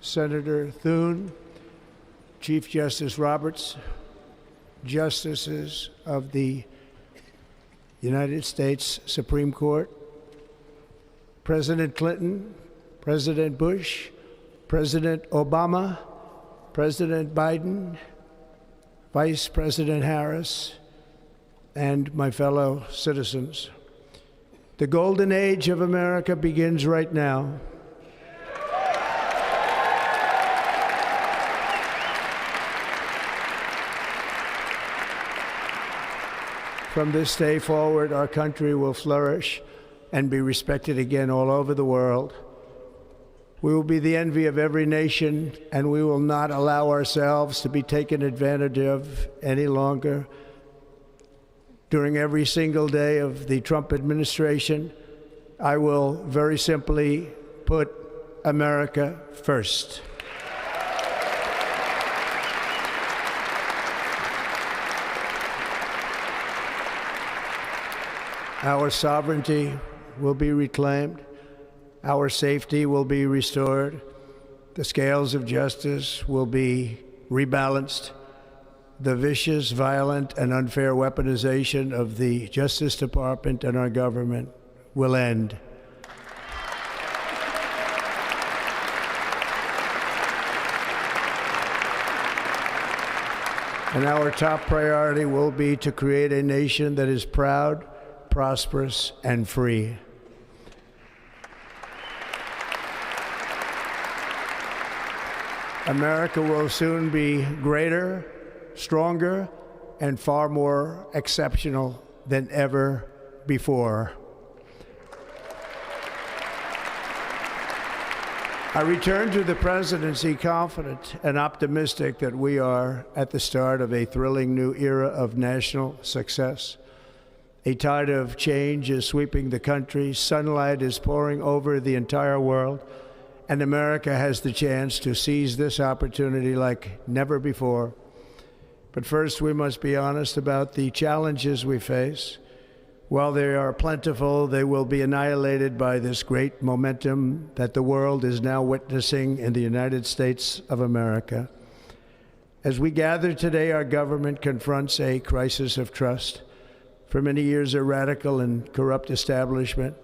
Senator Thune, Chief Justice Roberts, Justices of the United States Supreme Court, President Clinton, President Bush, President Obama, President Biden, Vice President Harris, and my fellow citizens. The golden age of America begins right now. From this day forward, our country will flourish and be respected again all over the world. We will be the envy of every nation, and we will not allow ourselves to be taken advantage of any longer. During every single day of the Trump administration, I will very simply put America first. Our sovereignty will be reclaimed. Our safety will be restored. The scales of justice will be rebalanced. The vicious, violent, and unfair weaponization of the Justice Department and our government will end. And our top priority will be to create a nation that is proud, prosperous, and free. America will soon be greater, stronger, and far more exceptional than ever before. I return to the presidency confident and optimistic that we are at the start of a thrilling new era of national success. A tide of change is sweeping the country, sunlight is pouring over the entire world, and America has the chance to seize this opportunity like never before. But first, we must be honest about the challenges we face. While they are plentiful, they will be annihilated by this great momentum that the world is now witnessing in the United States of America. As we gather today, our government confronts a crisis of trust. For many years, a radical and corrupt establishment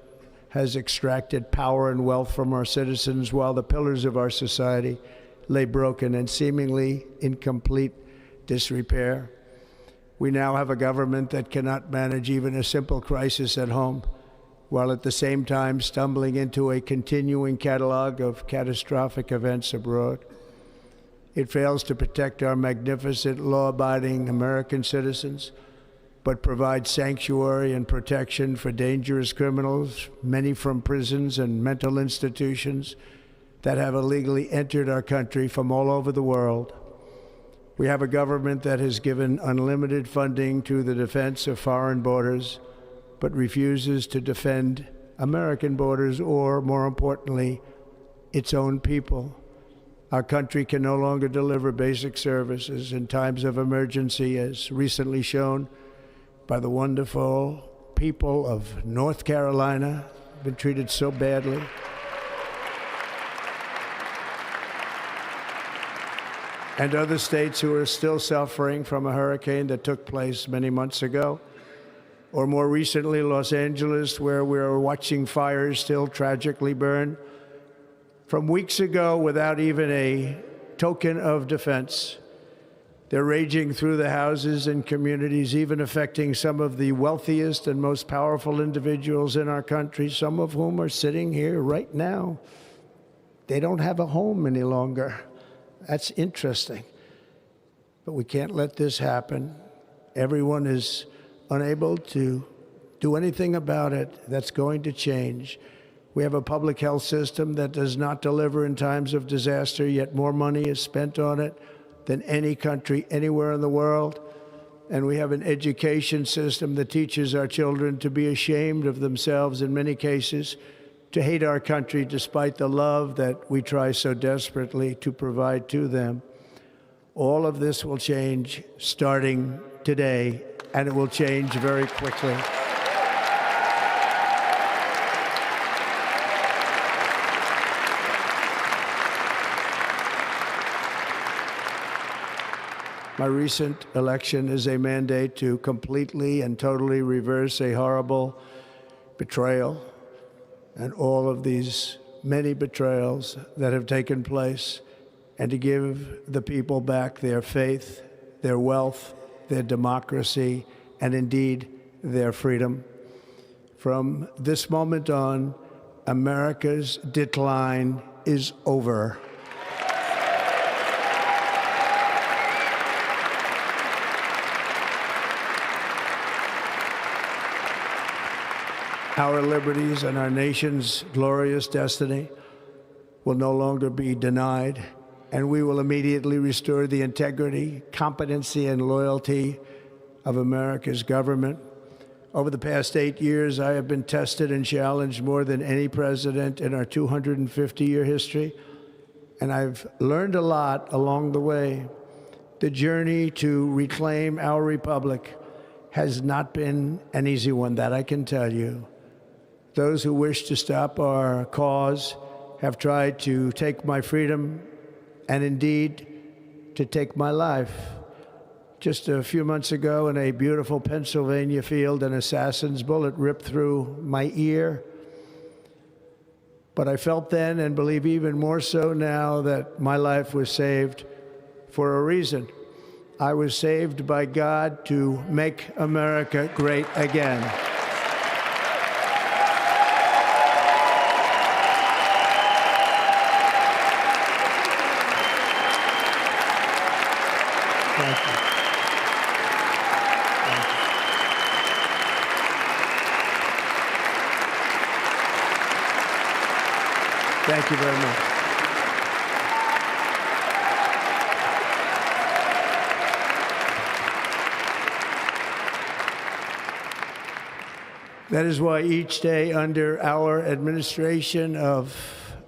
has extracted power and wealth from our citizens while the pillars of our society lay broken and seemingly in complete disrepair. We now have a government that cannot manage even a simple crisis at home, while at the same time stumbling into a continuing catalog of catastrophic events abroad. It fails to protect our magnificent, law-abiding American citizens, but provides sanctuary and protection for dangerous criminals, many from prisons and mental institutions that have illegally entered our country from all over the world. We have a government that has given unlimited funding to the defense of foreign borders, but refuses to defend American borders or, more importantly, its own people. Our country can no longer deliver basic services in times of emergency, as recently shown by the wonderful people of North Carolina, been treated so badly. And other states who are still suffering from a hurricane that took place many months ago. Or more recently, Los Angeles, where we're watching fires still tragically burn from weeks ago without even a token of defense. They're raging through the houses and communities, even affecting some of the wealthiest and most powerful individuals in our country, some of whom are sitting here right now. They don't have a home any longer. That's interesting. But we can't let this happen. Everyone is unable to do anything about it. That's going to change. We have a public health system that does not deliver in times of disaster, yet more money is spent on it than any country anywhere in the world. And we have an education system that teaches our children to be ashamed of themselves in many cases, to hate our country despite the love that we try so desperately to provide to them. All of this will change starting today, and it will change very quickly. My recent election is a mandate to completely and totally reverse a horrible betrayal and all of these many betrayals that have taken place, and to give the people back their faith, their wealth, their democracy, and indeed their freedom. From this moment on, America's decline is over. Our liberties and our nation's glorious destiny will no longer be denied, and we will immediately restore the integrity, competency, and loyalty of America's government. Over the past 8 years, I have been tested and challenged more than any president in our 250-year history, and I've learned a lot along the way. The journey to reclaim our republic has not been an easy one, that I can tell you. Those who wish to stop our cause have tried to take my freedom and indeed to take my life. Just a few months ago in a beautiful Pennsylvania field, an assassin's bullet ripped through my ear. But I felt then, and believe even more so now, that my life was saved for a reason. I was saved by God to make America great again. Thank you. Thank you very much. That is why each day under our administration of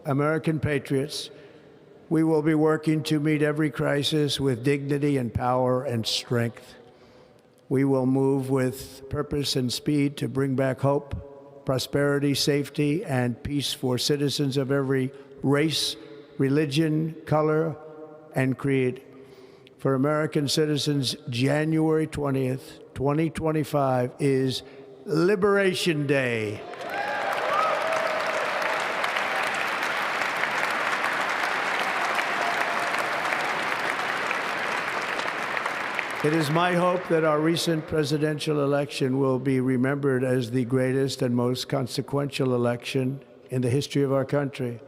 American patriots, we will be working to meet every crisis with dignity and power and strength. We will move with purpose and speed to bring back hope, prosperity, safety, and peace for citizens of every race, religion, color, and creed. For American citizens, January 20th, 2025 is Liberation Day. It is my hope that our recent presidential election will be remembered as the greatest and most consequential election in the history of our country.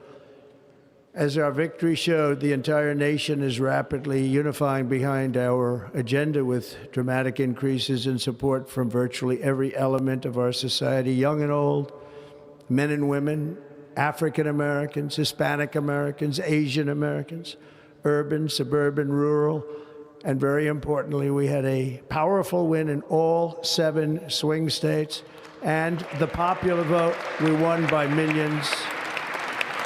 As our victory showed, the entire nation is rapidly unifying behind our agenda with dramatic increases in support from virtually every element of our society, young and old, men and women, African Americans, Hispanic Americans, Asian Americans, urban, suburban, rural, and very importantly, we had a powerful win in all 7 swing states, and the popular vote, we won by millions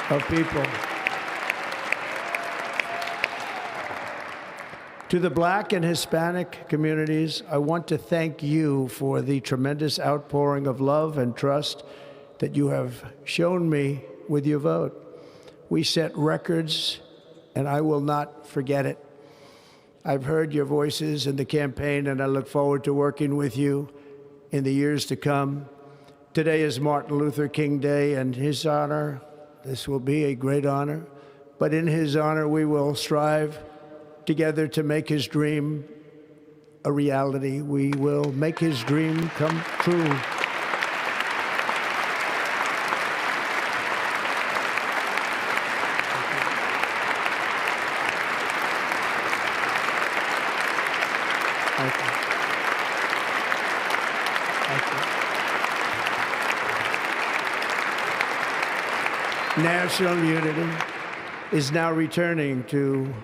of people. To the Black and Hispanic communities, I want to thank you for the tremendous outpouring of love and trust that you have shown me with your vote. We set records, and I will not forget it. I've heard your voices in the campaign, and I look forward to working with you in the years to come. Today is Martin Luther King Day, and his honor, this will be a great honor, but in his honor, we will strive together to make his dream a reality. We will make his dream come true. Thank you. Thank you. National unity is now returning to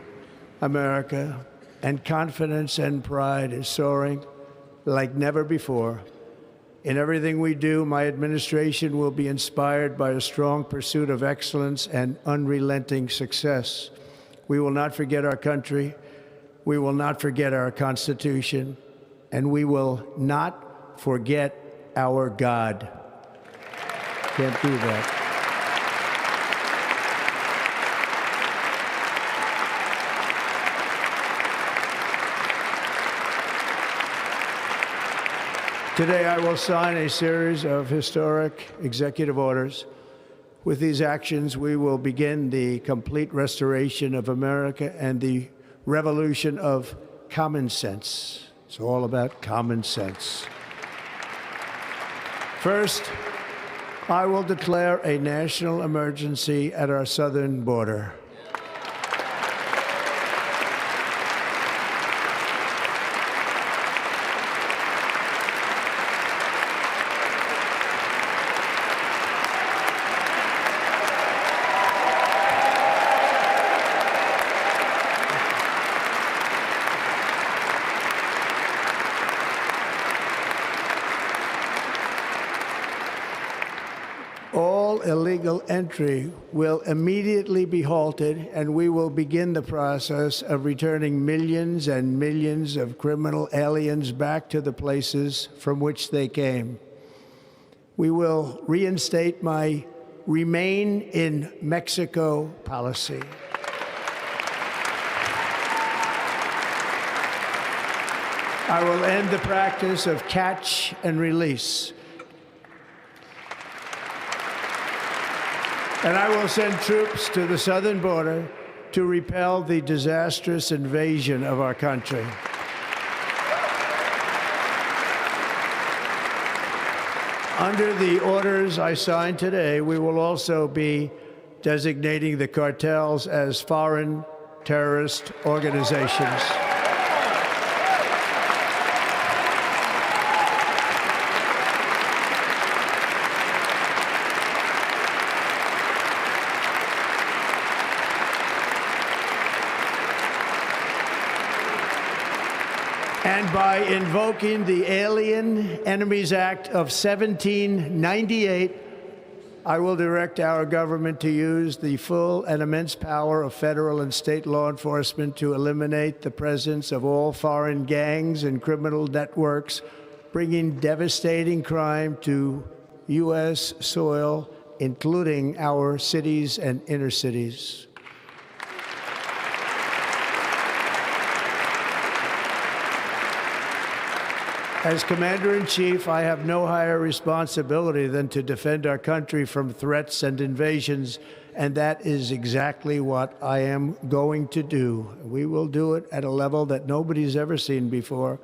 America, and confidence and pride is soaring like never before. In everything we do, my administration will be inspired by a strong pursuit of excellence and unrelenting success. We will not forget our country. We will not forget our Constitution, and we will not forget our God. Can't do that. Today, I will sign a series of historic executive orders. With these actions, we will begin the complete restoration of America and the revolution of common sense. It's all about common sense. First, I will declare a national emergency at our southern border. All illegal entry will immediately be halted, and we will begin the process of returning millions and millions of criminal aliens back to the places from which they came. We will reinstate my Remain in Mexico policy. I will end the practice of catch and release. And I will send troops to the southern border to repel the disastrous invasion of our country. Under the orders I signed today, we will also be designating the cartels as foreign terrorist organizations. And by invoking the Alien Enemies Act of 1798, I will direct our government to use the full and immense power of federal and state law enforcement to eliminate the presence of all foreign gangs and criminal networks, bringing devastating crime to U.S. soil, including our cities and inner cities. As Commander-in-Chief, I have no higher responsibility than to defend our country from threats and invasions, and that is exactly what I am going to do. We will do it at a level that nobody's ever seen before.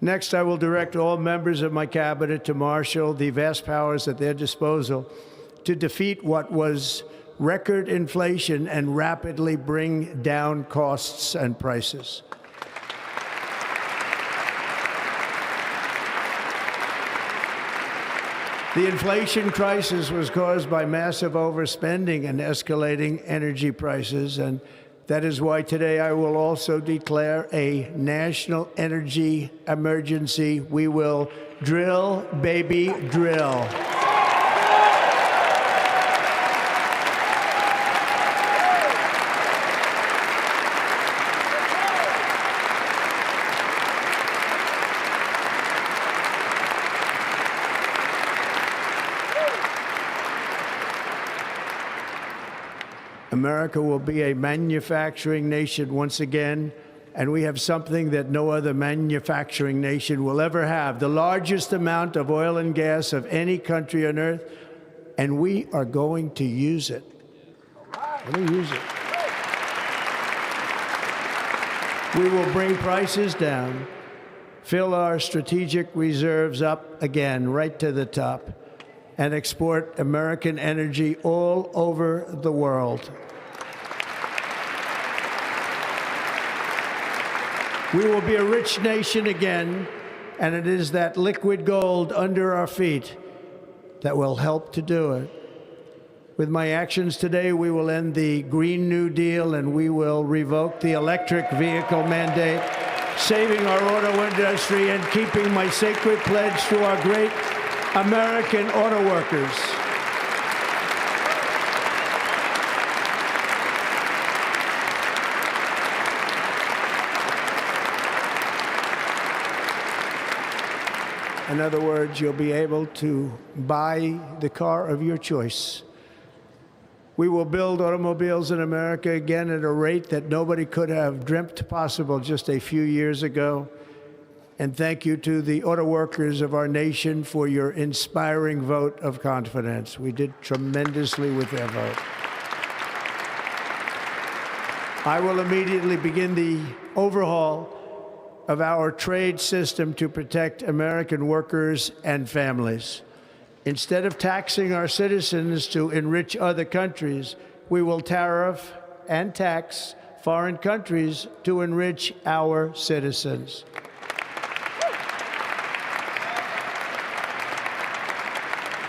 Next, I will direct all members of my cabinet to marshal the vast powers at their disposal to defeat what was record inflation and rapidly bring down costs and prices. The inflation crisis was caused by massive overspending and escalating energy prices, and that is why today I will also declare a national energy emergency. We will drill, baby, drill. America will be a manufacturing nation once again, and we have something that no other manufacturing nation will ever have, the largest amount of oil and gas of any country on earth, and we are going to use it. We're going to use it. We will bring prices down, fill our strategic reserves up again, right to the top, and export American energy all over the world. We will be a rich nation again, and it is that liquid gold under our feet that will help to do it. With my actions today, we will end the Green New Deal, and we will revoke the electric vehicle mandate, saving our auto industry and keeping my sacred pledge to our great American auto workers. In other words, you'll be able to buy the car of your choice. We will build automobiles in America again at a rate that nobody could have dreamt possible just a few years ago. And thank you to the auto workers of our nation for your inspiring vote of confidence. We did tremendously with their vote. I will immediately begin the overhaul of our trade system to protect American workers and families. Instead of taxing our citizens to enrich other countries, we will tariff and tax foreign countries to enrich our citizens.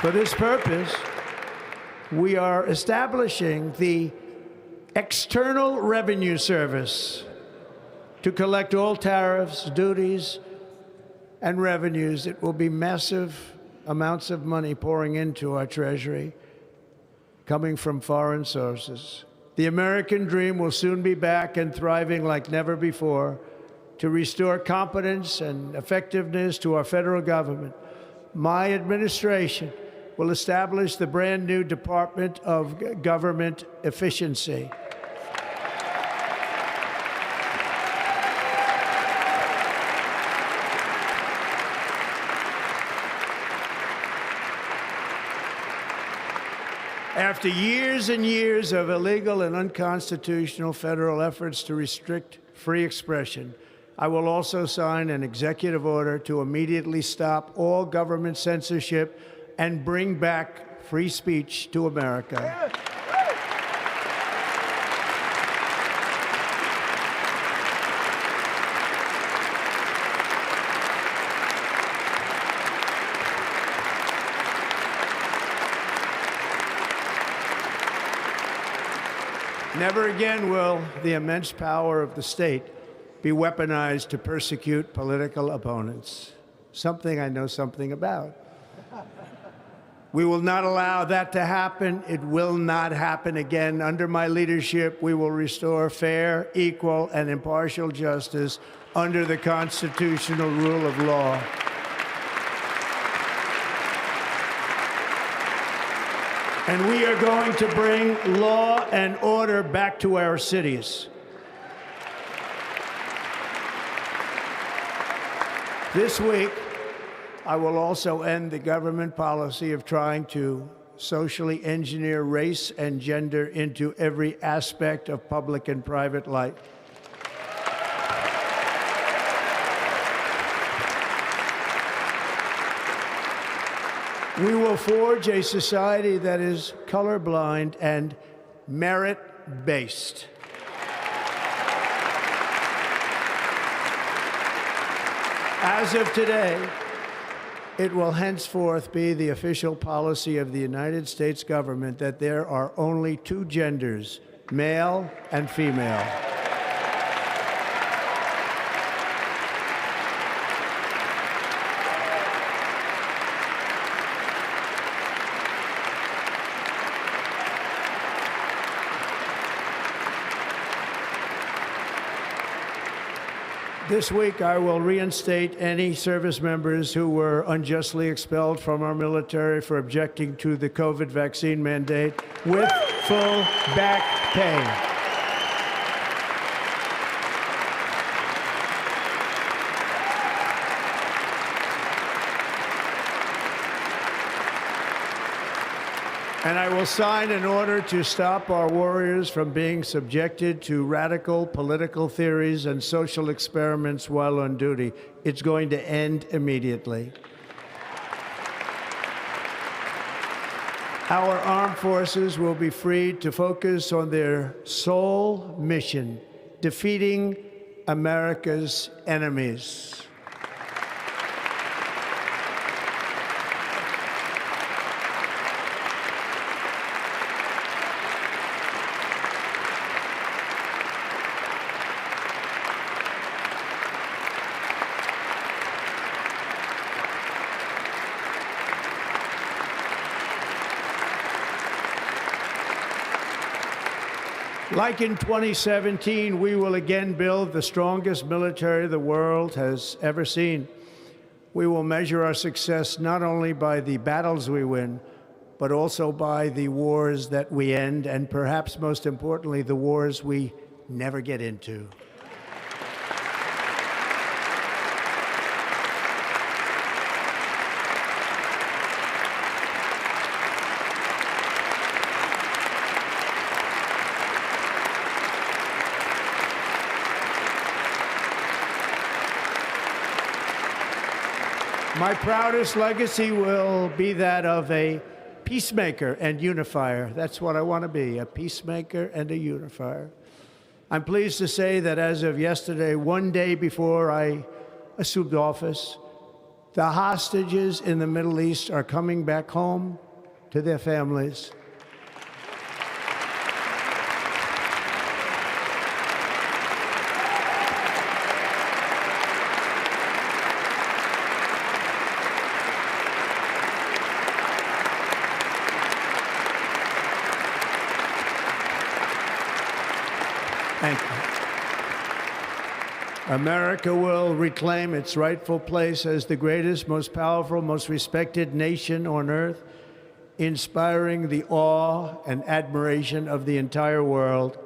For this purpose, we are establishing the External Revenue Service to collect all tariffs, duties, and revenues. It will be massive amounts of money pouring into our Treasury, coming from foreign sources. The American dream will soon be back and thriving like never before to restore competence and effectiveness to our federal government. My administration will establish the brand new Department of Government Efficiency. After years and years of illegal and unconstitutional federal efforts to restrict free expression, I will also sign an executive order to immediately stop all government censorship and bring back free speech to America. Never again will the immense power of the state be weaponized to persecute political opponents, something I know something about. We will not allow that to happen. It will not happen again. Under my leadership, we will restore fair, equal, and impartial justice under the constitutional rule of law. And we are going to bring law and order back to our cities. This week, I will also end the government policy of trying to socially engineer race and gender into every aspect of public and private life. We will forge a society that is colorblind and merit-based. As of today, it will henceforth be the official policy of the United States government that there are only two genders, male and female. This week, I will reinstate any service members who were unjustly expelled from our military for objecting to the COVID vaccine mandate with full back pay. And I will sign an order to stop our warriors from being subjected to radical political theories and social experiments while on duty. It's going to end immediately. Our armed forces will be freed to focus on their sole mission, defeating America's enemies. Like in 2017, we will again build the strongest military the world has ever seen. We will measure our success not only by the battles we win, but also by the wars that we end, and perhaps most importantly, the wars we never get into. My proudest legacy will be that of a peacemaker and unifier. That's what I want to be, a peacemaker and a unifier. I'm pleased to say that as of yesterday, one day before I assumed office, the hostages in the Middle East are coming back home to their families. Thank you. America will reclaim its rightful place as the greatest, most powerful, most respected nation on earth, inspiring the awe and admiration of the entire world.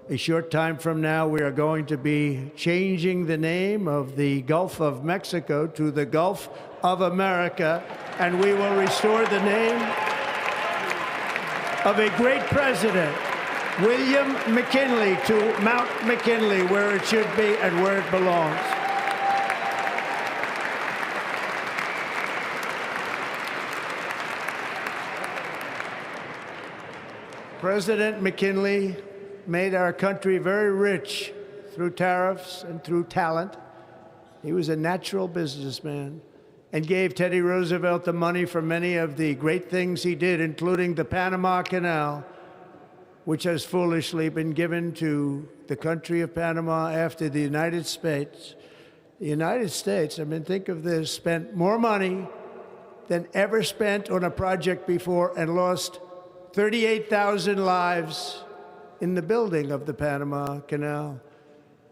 A short time from now, we are going to be changing the name of the Gulf of Mexico to the Gulf of America, and we will restore the name of a great president, William McKinley, to Mount McKinley, where it should be and where it belongs. President McKinley made our country very rich through tariffs and through talent. He was a natural businessman and gave Teddy Roosevelt the money for many of the great things he did, including the Panama Canal, which has foolishly been given to the country of Panama after the United States. The United States, I mean, think of this, spent more money than ever spent on a project before and lost 38,000 lives in the building of the Panama Canal.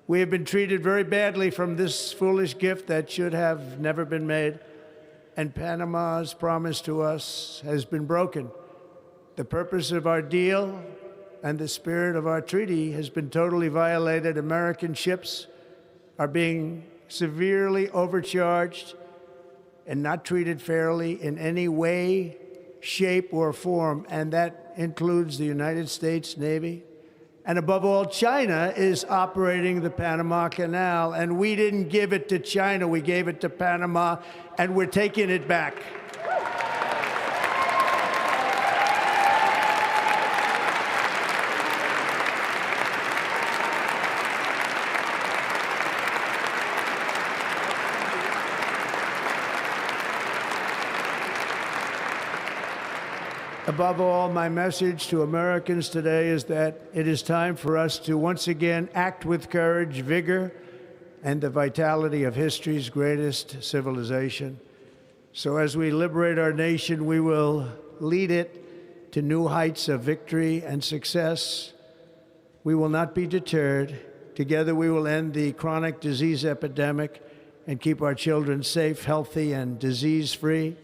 We have been treated very badly from this foolish gift that should have never been made, and Panama's promise to us has been broken. The purpose of our deal and the spirit of our treaty has been totally violated. American ships are being severely overcharged and not treated fairly in any way, shape, or form, and that includes the United States Navy. And above all, China is operating the Panama Canal, and we didn't give it to China, we gave it to Panama, and we're taking it back. Above all, my message to Americans today is that it is time for us to once again act with courage, vigor, and the vitality of history's greatest civilization. So as we liberate our nation, we will lead it to new heights of victory and success. We will not be deterred. Together we will end the chronic disease epidemic and keep our children safe, healthy, and disease-free.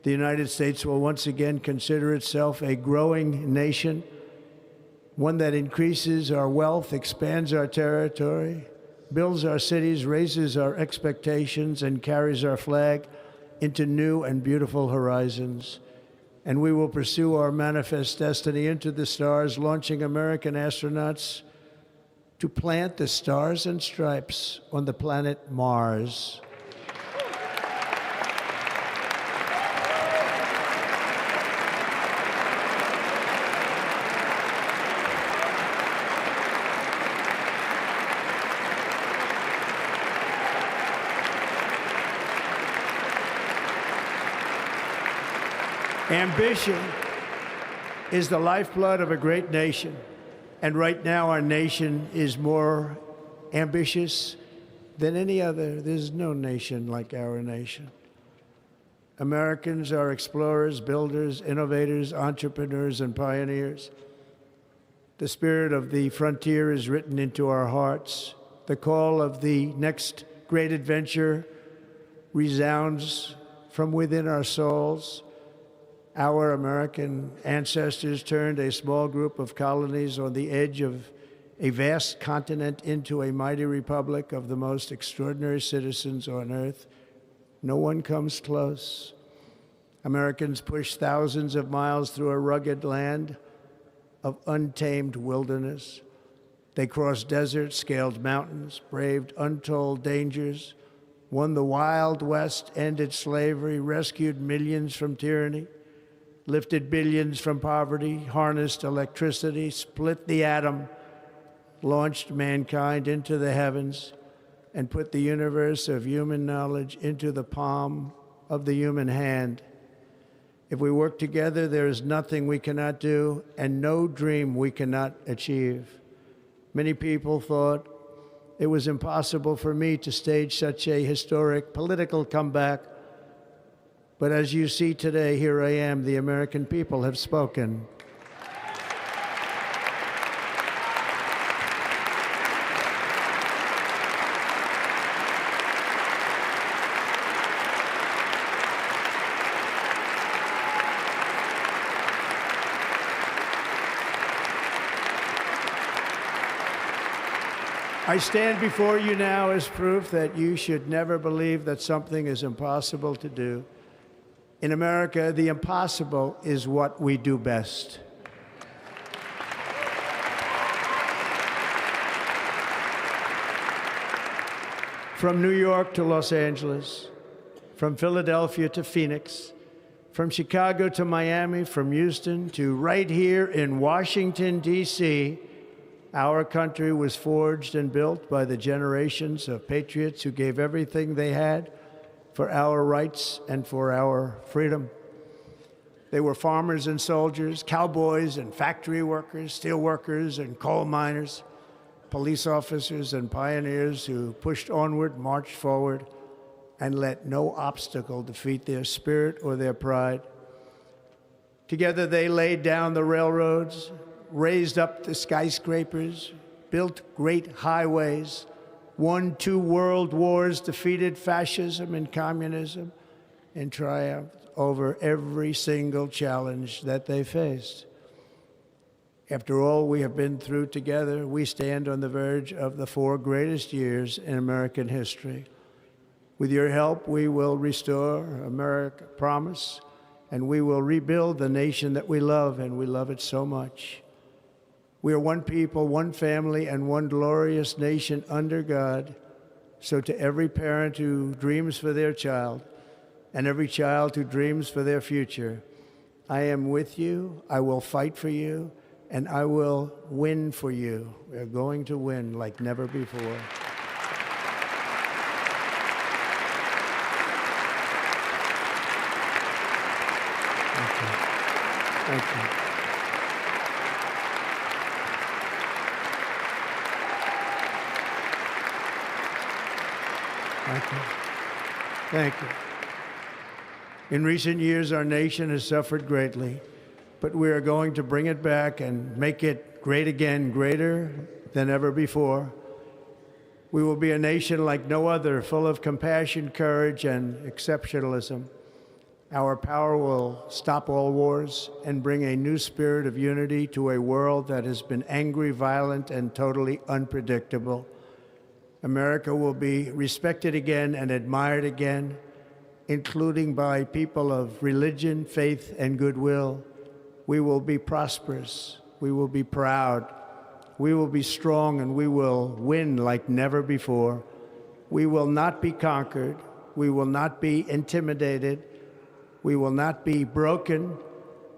The United States will once again consider itself a growing nation, one that increases our wealth, expands our territory, builds our cities, raises our expectations, and carries our flag into new and beautiful horizons. And we will pursue our manifest destiny into the stars, launching American astronauts to plant the stars and stripes on the planet Mars. Ambition is the lifeblood of a great nation, and right now our nation is more ambitious than any other. There's no nation like our nation. Americans are explorers, builders, innovators, entrepreneurs, and pioneers. The spirit of the frontier is written into our hearts. The call of the next great adventure resounds from within our souls. Our American ancestors turned a small group of colonies on the edge of a vast continent into a mighty republic of the most extraordinary citizens on earth. No one comes close. Americans pushed thousands of miles through a rugged land of untamed wilderness. They crossed deserts, scaled mountains, braved untold dangers, won the Wild West, ended slavery, rescued millions from tyranny, lifted billions from poverty, harnessed electricity, split the atom, launched mankind into the heavens, and put the universe of human knowledge into the palm of the human hand. If we work together, there is nothing we cannot do and no dream we cannot achieve. Many people thought it was impossible for me to stage such a historic political comeback. But as you see today, here I am. The American people have spoken. I stand before you now as proof that you should never believe that something is impossible to do. In America, the impossible is what we do best. From New York to Los Angeles, from Philadelphia to Phoenix, from Chicago to Miami, from Houston to right here in Washington, D.C., our country was forged and built by the generations of patriots who gave everything they had for our rights and for our freedom. They were farmers and soldiers, cowboys and factory workers, steel workers and coal miners, police officers and pioneers who pushed onward, marched forward, and let no obstacle defeat their spirit or their pride. Together they laid down the railroads, raised up the skyscrapers, built great highways, won 2 world wars, defeated fascism and communism, and triumphed over every single challenge that they faced. After all we have been through together, we stand on the verge of the 4 greatest years in American history. With your help, we will restore America promise, and we will rebuild the nation that we love, and we love it so much. We are one people, one family, and one glorious nation under God. So to every parent who dreams for their child, and every child who dreams for their future, I am with you, I will fight for you, and I will win for you. We're going to win like never before. Thank you. Thank you. Thank you. Thank you. In recent years, our nation has suffered greatly, but we are going to bring it back and make it great again, greater than ever before. We will be a nation like no other, full of compassion, courage, and exceptionalism. Our power will stop all wars and bring a new spirit of unity to a world that has been angry, violent, and totally unpredictable. America will be respected again and admired again, including by people of religion, faith, and goodwill. We will be prosperous. We will be proud. We will be strong, and we will win like never before. We will not be conquered. We will not be intimidated. We will not be broken,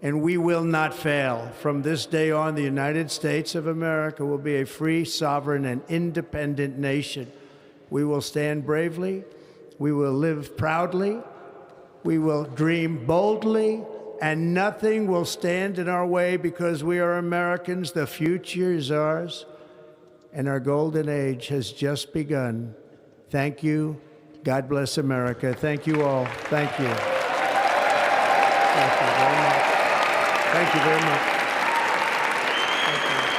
and we will not fail. From this day on, the United States of America will be a free, sovereign, and independent nation. We will stand bravely. We will live proudly. We will dream boldly, and nothing will stand in our way because we are Americans. The future is ours, and our golden age has just begun. Thank you. God bless America. Thank you all. Thank you. Thank you very much. Thank you very much. Thank you.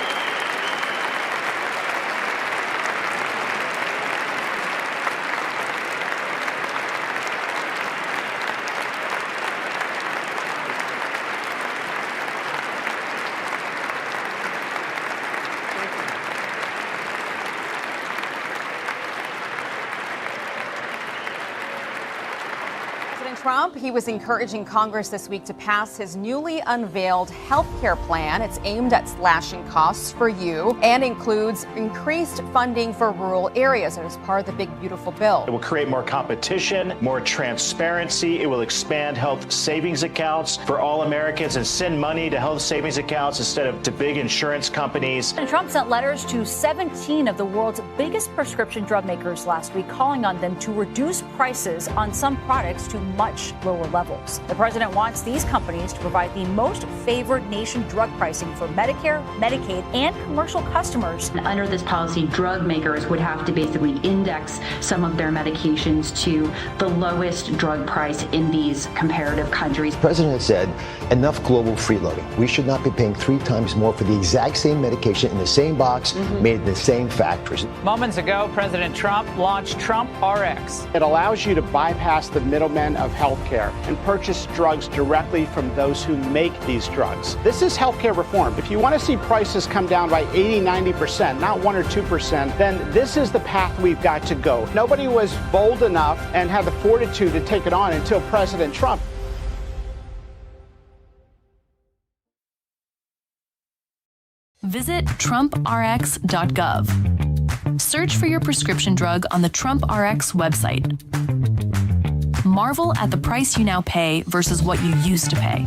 President Trump, he was encouraging Congress this week to pass his newly unveiled health care plan. It's aimed at slashing costs for you and includes increased funding for rural areas as part of the big, beautiful bill. It will create more competition, more transparency. It will expand health savings accounts for all Americans and send money to health savings accounts instead of to big insurance companies. And Trump sent letters to 17 of the world's biggest prescription drug makers last week, calling on them to reduce prices on some products to much lower levels. The president wants these companies to provide the most favored nation drug pricing for Medicare, Medicaid, and commercial customers. Under this policy, drug makers would have to basically index some of their medications to the lowest drug price in these comparative countries. The president has said enough global freeloading. We should not be paying 3 times more for the exact same medication in the same box, made in the same factories. Moments ago, President Trump launched Trump RX. It allows you to bypass the middlemen of healthcare and purchase drugs directly from those who make these drugs. This is healthcare reform. If you want to see prices come down by 80-90%, not 1 or 2%, then this is the path we've got to go. Nobody was bold enough and had the fortitude to take it on until President Trump. Visit TrumpRx.gov. Search for your prescription drug on the Trump RX website. Marvel at the price you now pay versus what you used to pay.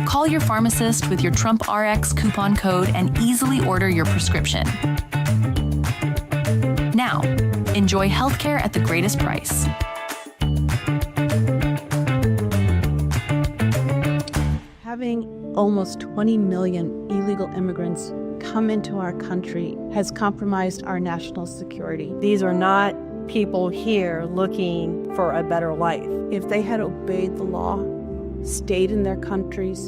Call your pharmacist with your Trump RX coupon code and easily order your prescription. Now, enjoy healthcare at the greatest price. Having almost 20 million illegal immigrants come into our country has compromised our national security. These are not people here looking for a better life. If they had obeyed the law, stayed in their countries,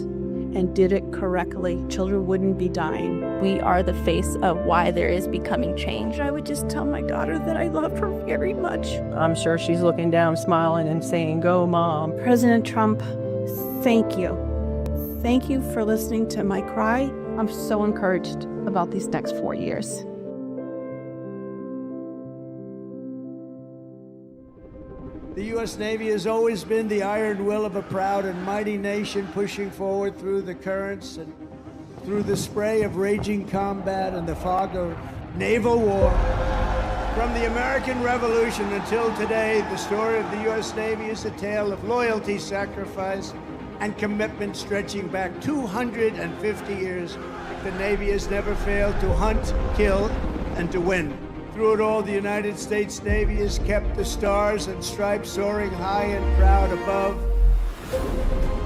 and did it correctly, children wouldn't be dying. We are the face of why there is becoming change. I would just tell my daughter that I love her very much. I'm sure she's looking down, smiling, and saying, "Go, Mom." President Trump, thank you. Thank you for listening to my cry. I'm so encouraged about these next 4 years. The U.S. Navy has always been the iron will of a proud and mighty nation, pushing forward through the currents and through the spray of raging combat and the fog of naval war. From the American Revolution until today, the story of the U.S. Navy is a tale of loyalty, sacrifice, and commitment stretching back 250 years. The Navy has never failed to hunt, kill, and to win. Through it all, the United States Navy has kept the stars and stripes soaring high and proud above.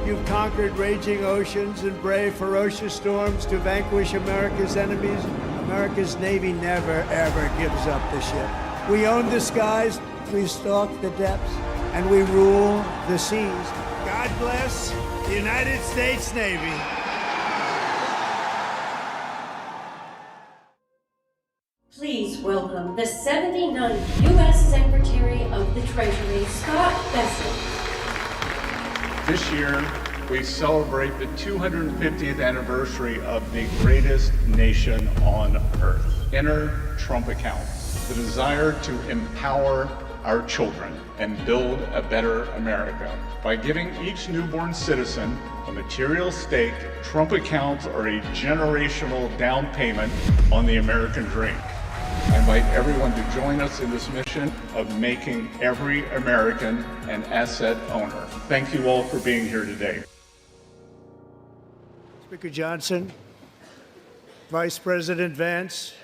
You've conquered raging oceans and braved ferocious storms to vanquish America's enemies. America's Navy never, ever gives up the ship. We own the skies, we stalk the depths, and we rule the seas. God bless the United States Navy. Please welcome the 79th U.S. Secretary of the Treasury, Scott Bessent. This year, we celebrate the 250th anniversary of the greatest nation on earth. Enter Trump account, the desire to empower our children and build a better America. By giving each newborn citizen a material stake, Trump accounts are a generational down payment on the American dream. I invite everyone to join us in this mission of making every American an asset owner. Thank you all for being here today. Speaker Johnson, Vice President Vance,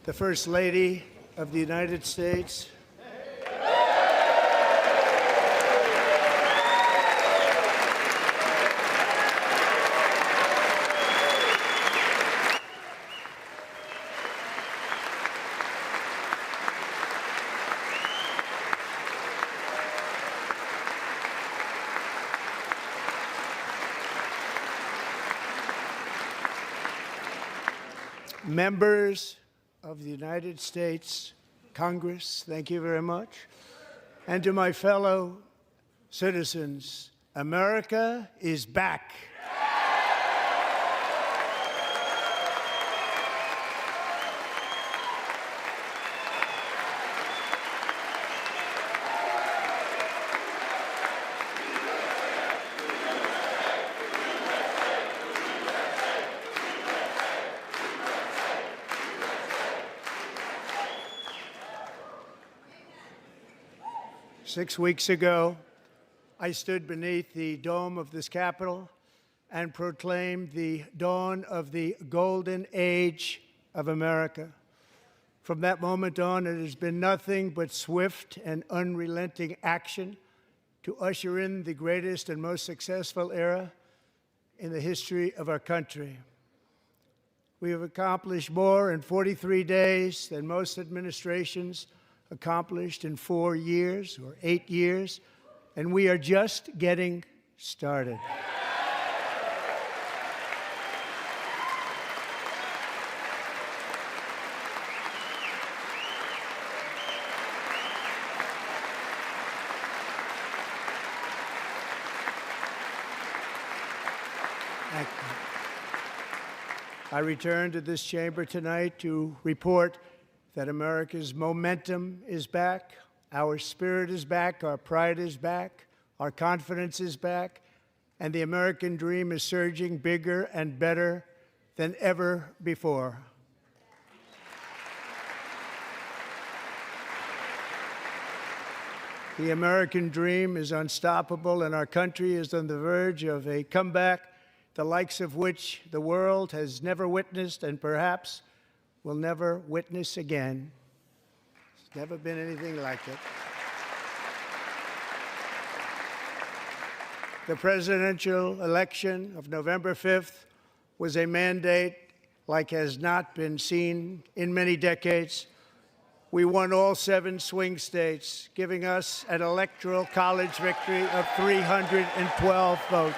the First Lady of the United States, members of the United States Congress, thank you very much. And to my fellow citizens, America is back. 6 weeks ago, I stood beneath the dome of this Capitol and proclaimed the dawn of the golden age of America. From that moment on, it has been nothing but swift and unrelenting action to usher in the greatest and most successful era in the history of our country. We have accomplished more in 43 days than most administrations accomplished in 4 years or 8 years, and we are just getting started. Thank you. I return to this chamber tonight to report that America's momentum is back, our spirit is back, our pride is back, our confidence is back, and the American dream is surging bigger and better than ever before. The American dream is unstoppable, and our country is on the verge of a comeback, the likes of which the world has never witnessed and perhaps will never witness again. There's never been anything like it. The presidential election of November 5th was a mandate like has not been seen in many decades. We won all 7 swing states, giving us an electoral college victory of 312 votes.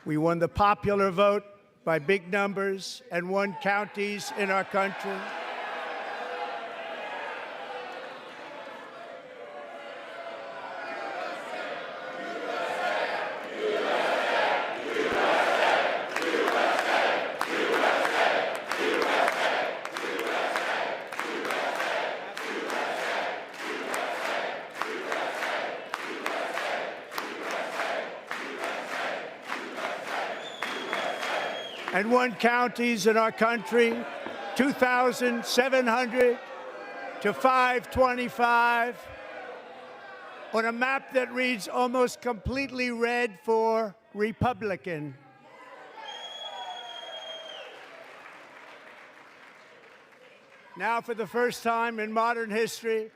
We won the popular vote by big numbers and won counties in our country. And won counties in our country, 2,700 to 525, on a map that reads almost completely red for Republican. Now, for the first time in modern history,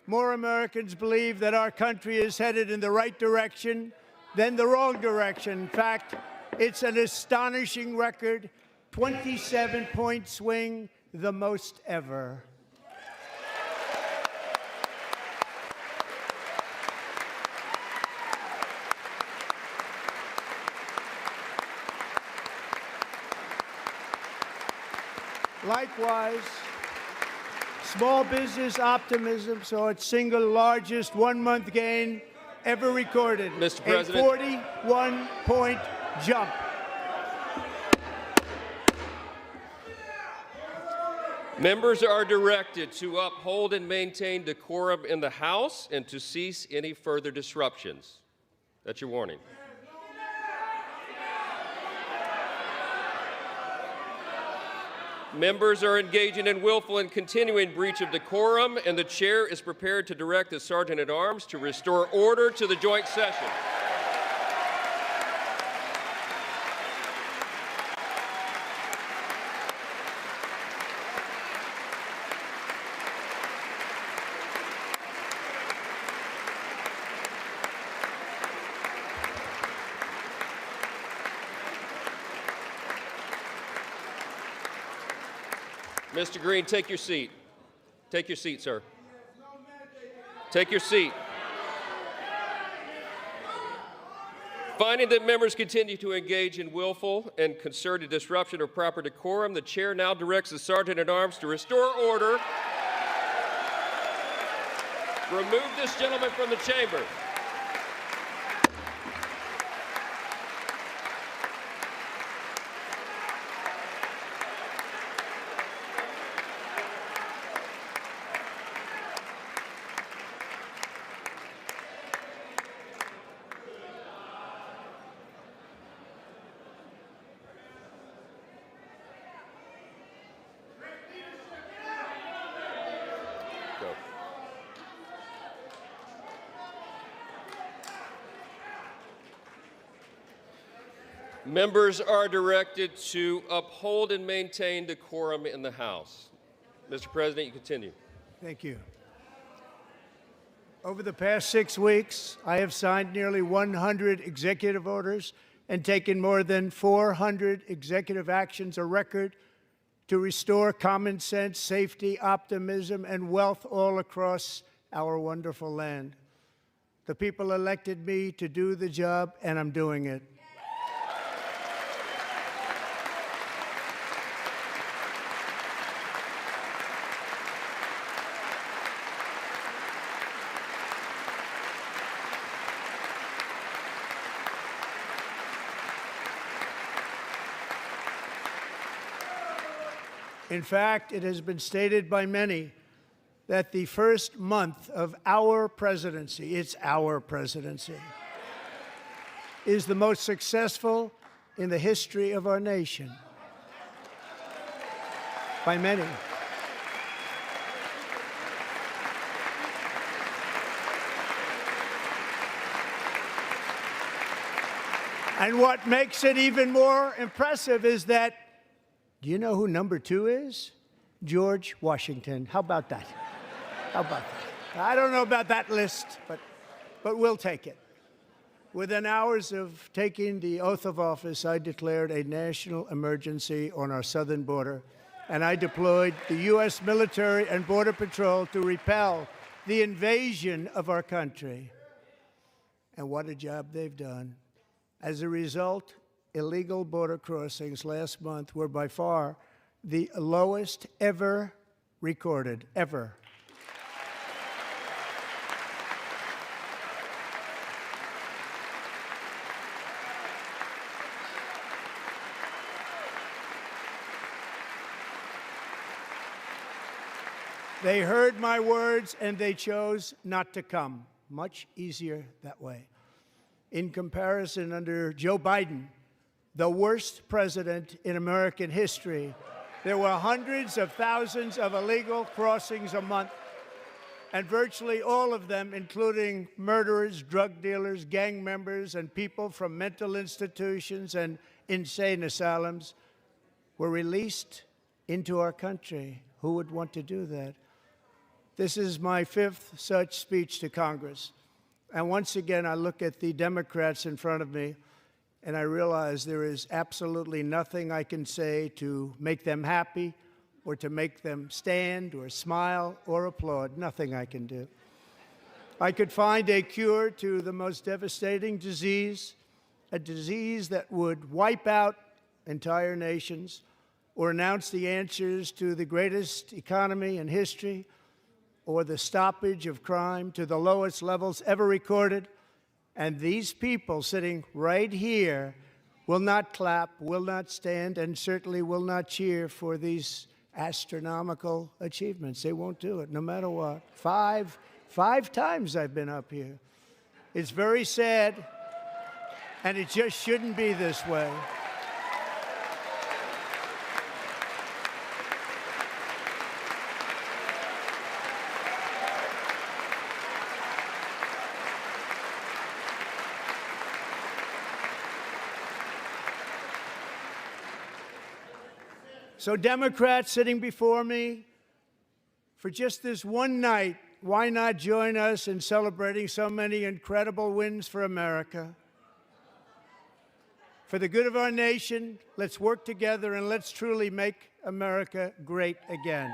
more Americans believe that our country is headed in the right direction than the wrong direction. In fact, it's an astonishing record, 27-point swing, the most ever. Likewise, small business optimism saw its single largest one-month gain ever recorded, Mr. President. A 41-point jump. Members are directed to uphold and maintain decorum in the House and to cease any further disruptions. That's your warning. Members are engaging in willful and continuing breach of decorum, and the chair is prepared to direct the Sergeant-at-Arms to restore order to the joint session. Mr. Green, take your seat. Take your seat, sir. Take your seat. Finding that members continue to engage in willful and concerted disruption of proper decorum, the chair now directs the Sergeant-at-Arms to restore order. Remove this gentleman from the chamber. Members are directed to uphold and maintain decorum in the House. Mr. President, you continue. Thank you. Over the past 6 weeks, I have signed nearly 100 executive orders and taken more than 400 executive actions, a record to restore common sense, safety, optimism, and wealth all across our wonderful land. The people elected me to do the job, and I'm doing it. In fact, it has been stated by many that the first month of our presidency, it's our presidency, is the most successful in the history of our nation. By many. And what makes it even more impressive is that, do you know who number 2 is? George Washington. How about that? How about that? I don't know about that list, but we'll take it. Within hours of taking the oath of office, I declared a national emergency on our southern border, and I deployed the U.S. military and Border Patrol to repel the invasion of our country. And what a job they've done. As a result, illegal border crossings last month were by far the lowest ever recorded, ever. They heard my words and they chose not to come. Much easier that way. In comparison, under Joe Biden, the worst president in American history, there were hundreds of thousands of illegal crossings a month, and virtually all of them, including murderers, drug dealers, gang members, and people from mental institutions and insane asylums, were released into our country. Who would want to do that? This is my 5th such speech to Congress. And once again, I look at the Democrats in front of me, and I realize there is absolutely nothing I can say to make them happy or to make them stand or smile or applaud. Nothing I can do. I could find a cure to the most devastating disease, a disease that would wipe out entire nations, or announce the answers to the greatest economy in history, or the stoppage of crime to the lowest levels ever recorded. And these people sitting right here will not clap, will not stand, and certainly will not cheer for these astronomical achievements. They won't do it, no matter what. Five times I've been up here. It's very sad, and it just shouldn't be this way. So Democrats sitting before me, for just this one night, why not join us in celebrating so many incredible wins for America? For the good of our nation, let's work together and let's truly make America great again.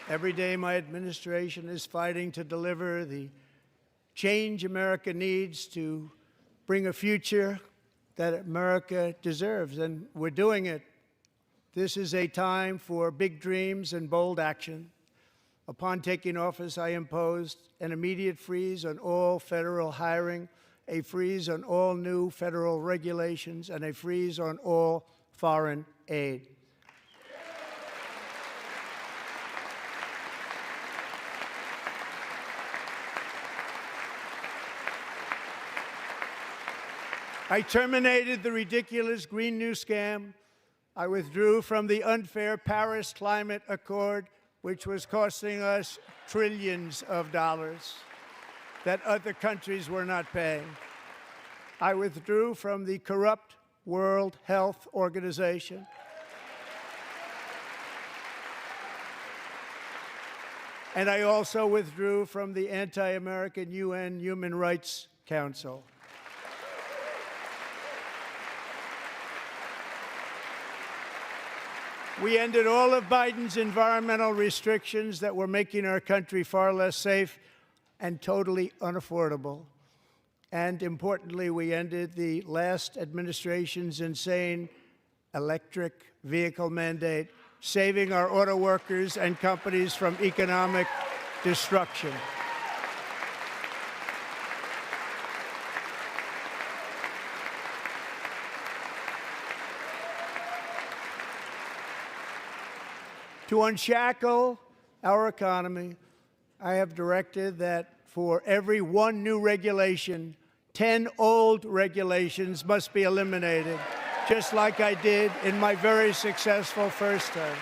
Every day, my administration is fighting to deliver the change America needs to bring a future that America deserves, and we're doing it. This is a time for big dreams and bold action. Upon taking office, I imposed an immediate freeze on all federal hiring, a freeze on all new federal regulations, and a freeze on all foreign aid. I terminated the ridiculous Green New Scam. I withdrew from the unfair Paris Climate Accord, which was costing us trillions of dollars that other countries were not paying. I withdrew from the corrupt World Health Organization. And I also withdrew from the anti-American UN Human Rights Council. We ended all of Biden's environmental restrictions that were making our country far less safe and totally unaffordable. And importantly, we ended the last administration's insane electric vehicle mandate, saving our auto workers and companies from economic destruction. To unshackle our economy, I have directed that for every one new regulation, 10 old regulations must be eliminated, just like I did in my very successful first term.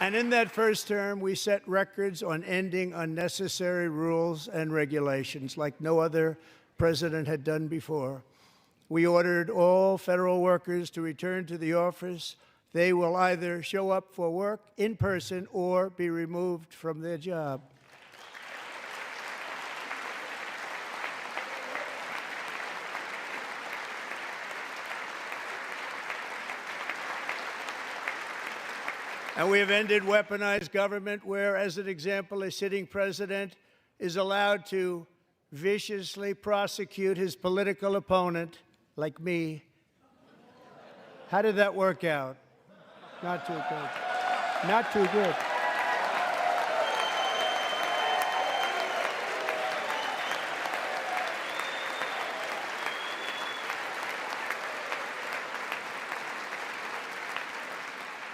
And in that first term, we set records on ending unnecessary rules and regulations like no other president had done before. We ordered all federal workers to return to the office. They will either show up for work in person or be removed from their job. And we have ended weaponized government where, as an example, a sitting president is allowed to viciously prosecute his political opponent, like me. How did that work out? Not too good. Not too good.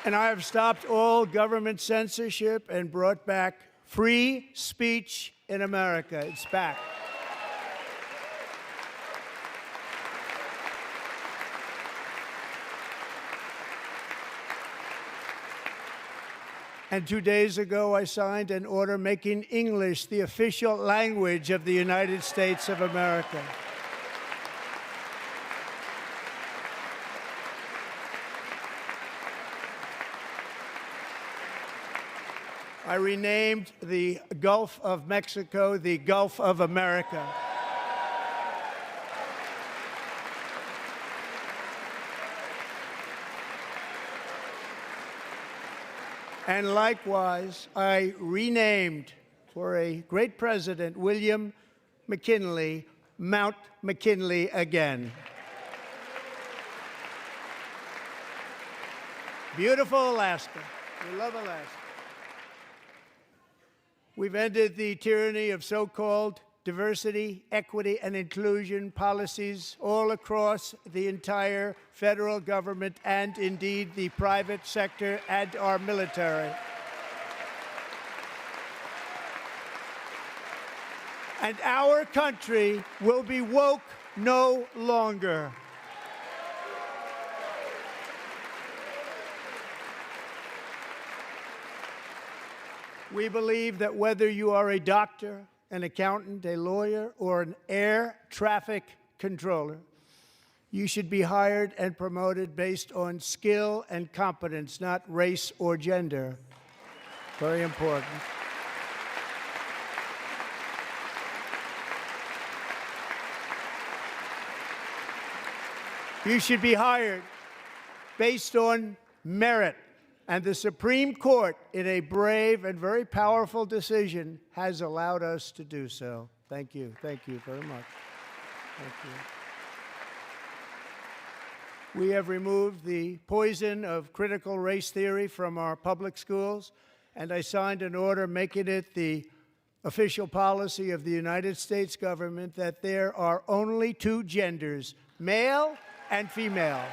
And I have stopped all government censorship and brought back free speech in America. It's back. And 2 days ago, I signed an order making English the official language of the United States of America. I renamed the Gulf of Mexico the Gulf of America. And likewise, I renamed, for a great president, William McKinley, Mount McKinley again. Beautiful Alaska. We love Alaska. We've ended the tyranny of so-called diversity, equity, and inclusion policies all across the entire federal government and indeed the private sector and our military. And our country will be woke no longer. We believe that whether you are a doctor, an accountant, a lawyer, or an air traffic controller, you should be hired and promoted based on skill and competence, not race or gender. Very important. You should be hired based on merit. And the Supreme Court, in a brave and very powerful decision, has allowed us to do so. Thank you. Thank you very much. Thank you. We have removed the poison of critical race theory from our public schools, and I signed an order making it the official policy of the United States government that there are only two genders, male and female.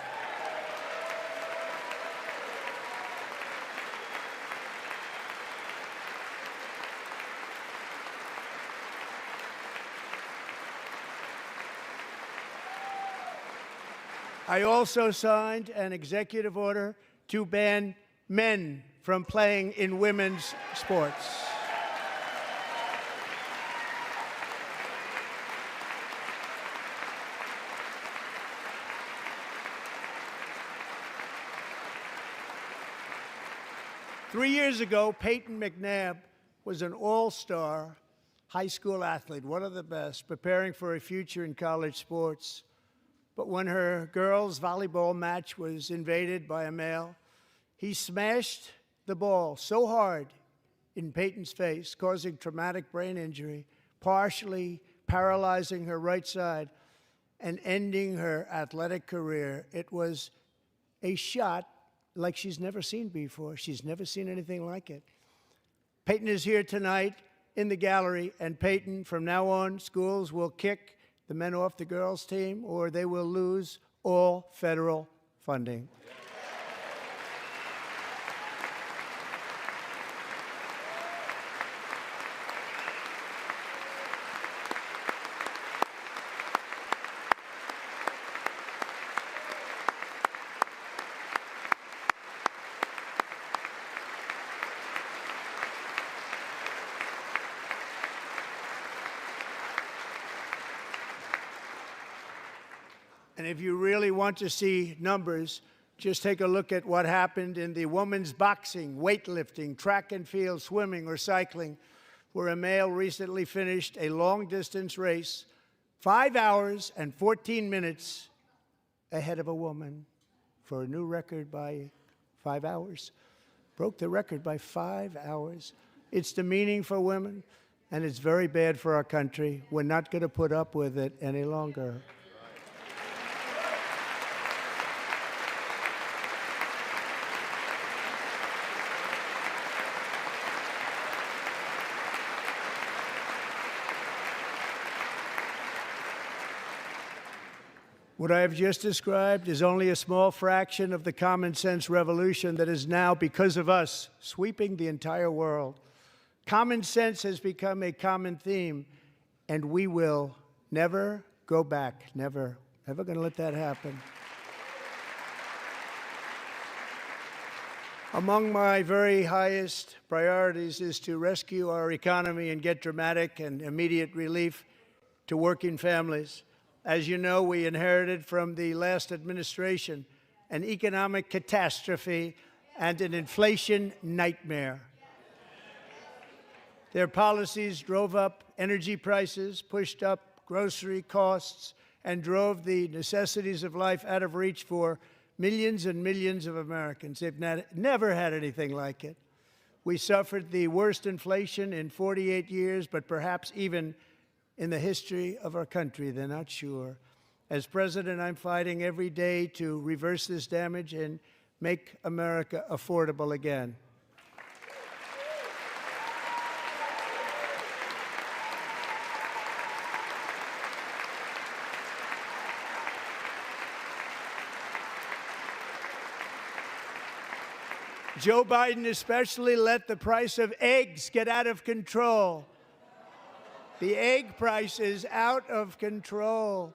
I also signed an executive order to ban men from playing in women's sports. Three years ago, Peyton McNabb was an all-star high school athlete, one of the best, preparing for a future in college sports. But when her girls' volleyball match was invaded by a male, he smashed the ball so hard in Peyton's face, causing traumatic brain injury, partially paralyzing her right side and ending her athletic career. It was a shot like she's never seen before. She's never seen anything like it. Peyton is here tonight in the gallery, and Peyton, from now on, schools will kick the men off the girls' team, or they will lose all federal funding. And if you really want to see numbers, just take a look at what happened in the women's boxing, weightlifting, track and field, swimming, or cycling, where a male recently finished a long-distance race 5 hours and 14 minutes ahead of a woman for a new record by 5 hours. Broke the record by 5 hours. It's demeaning for women, and it's very bad for our country. We're not going to put up with it any longer. What I have just described is only a small fraction of the common sense revolution that is now, because of us, sweeping the entire world. Common sense has become a common theme, and we will never go back. Never. Never going to let that happen. Among my very highest priorities is to rescue our economy and get dramatic and immediate relief to working families. As you know, we inherited from the last administration an economic catastrophe and an inflation nightmare. Their policies drove up energy prices, pushed up grocery costs, and drove the necessities of life out of reach for millions and millions of Americans. They've never had anything like it. We suffered the worst inflation in 48 years, but perhaps even in the history of our country. They're not sure. As president, I'm fighting every day to reverse this damage and make America affordable again. Joe Biden especially let the price of eggs get out of control. The egg price is out of control,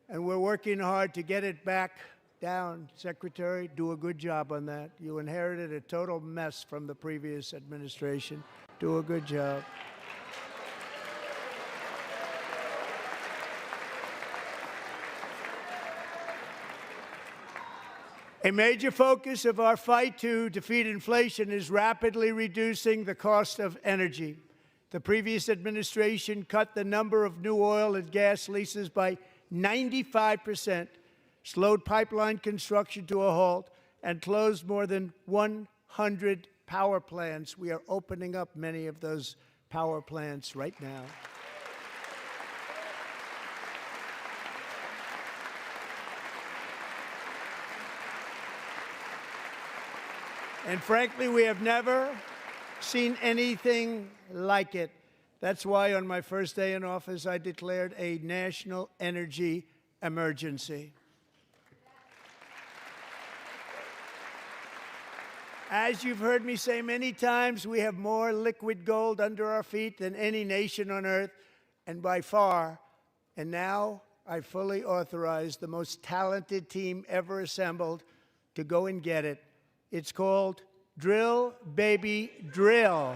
and we're working hard to get it back down. Secretary, do a good job on that. You inherited a total mess from the previous administration. Do a good job. A major focus of our fight to defeat inflation is rapidly reducing the cost of energy. The previous administration cut the number of new oil and gas leases by 95%, slowed pipeline construction to a halt, and closed more than 100 power plants. We are opening up many of those power plants right now. And frankly, we have never seen anything like it. That's why on my first day in office, I declared a national energy emergency. As you've heard me say many times, we have more liquid gold under our feet than any nation on earth, and by far. And now I fully authorize the most talented team ever assembled to go and get it. It's called Drill, Baby, Drill.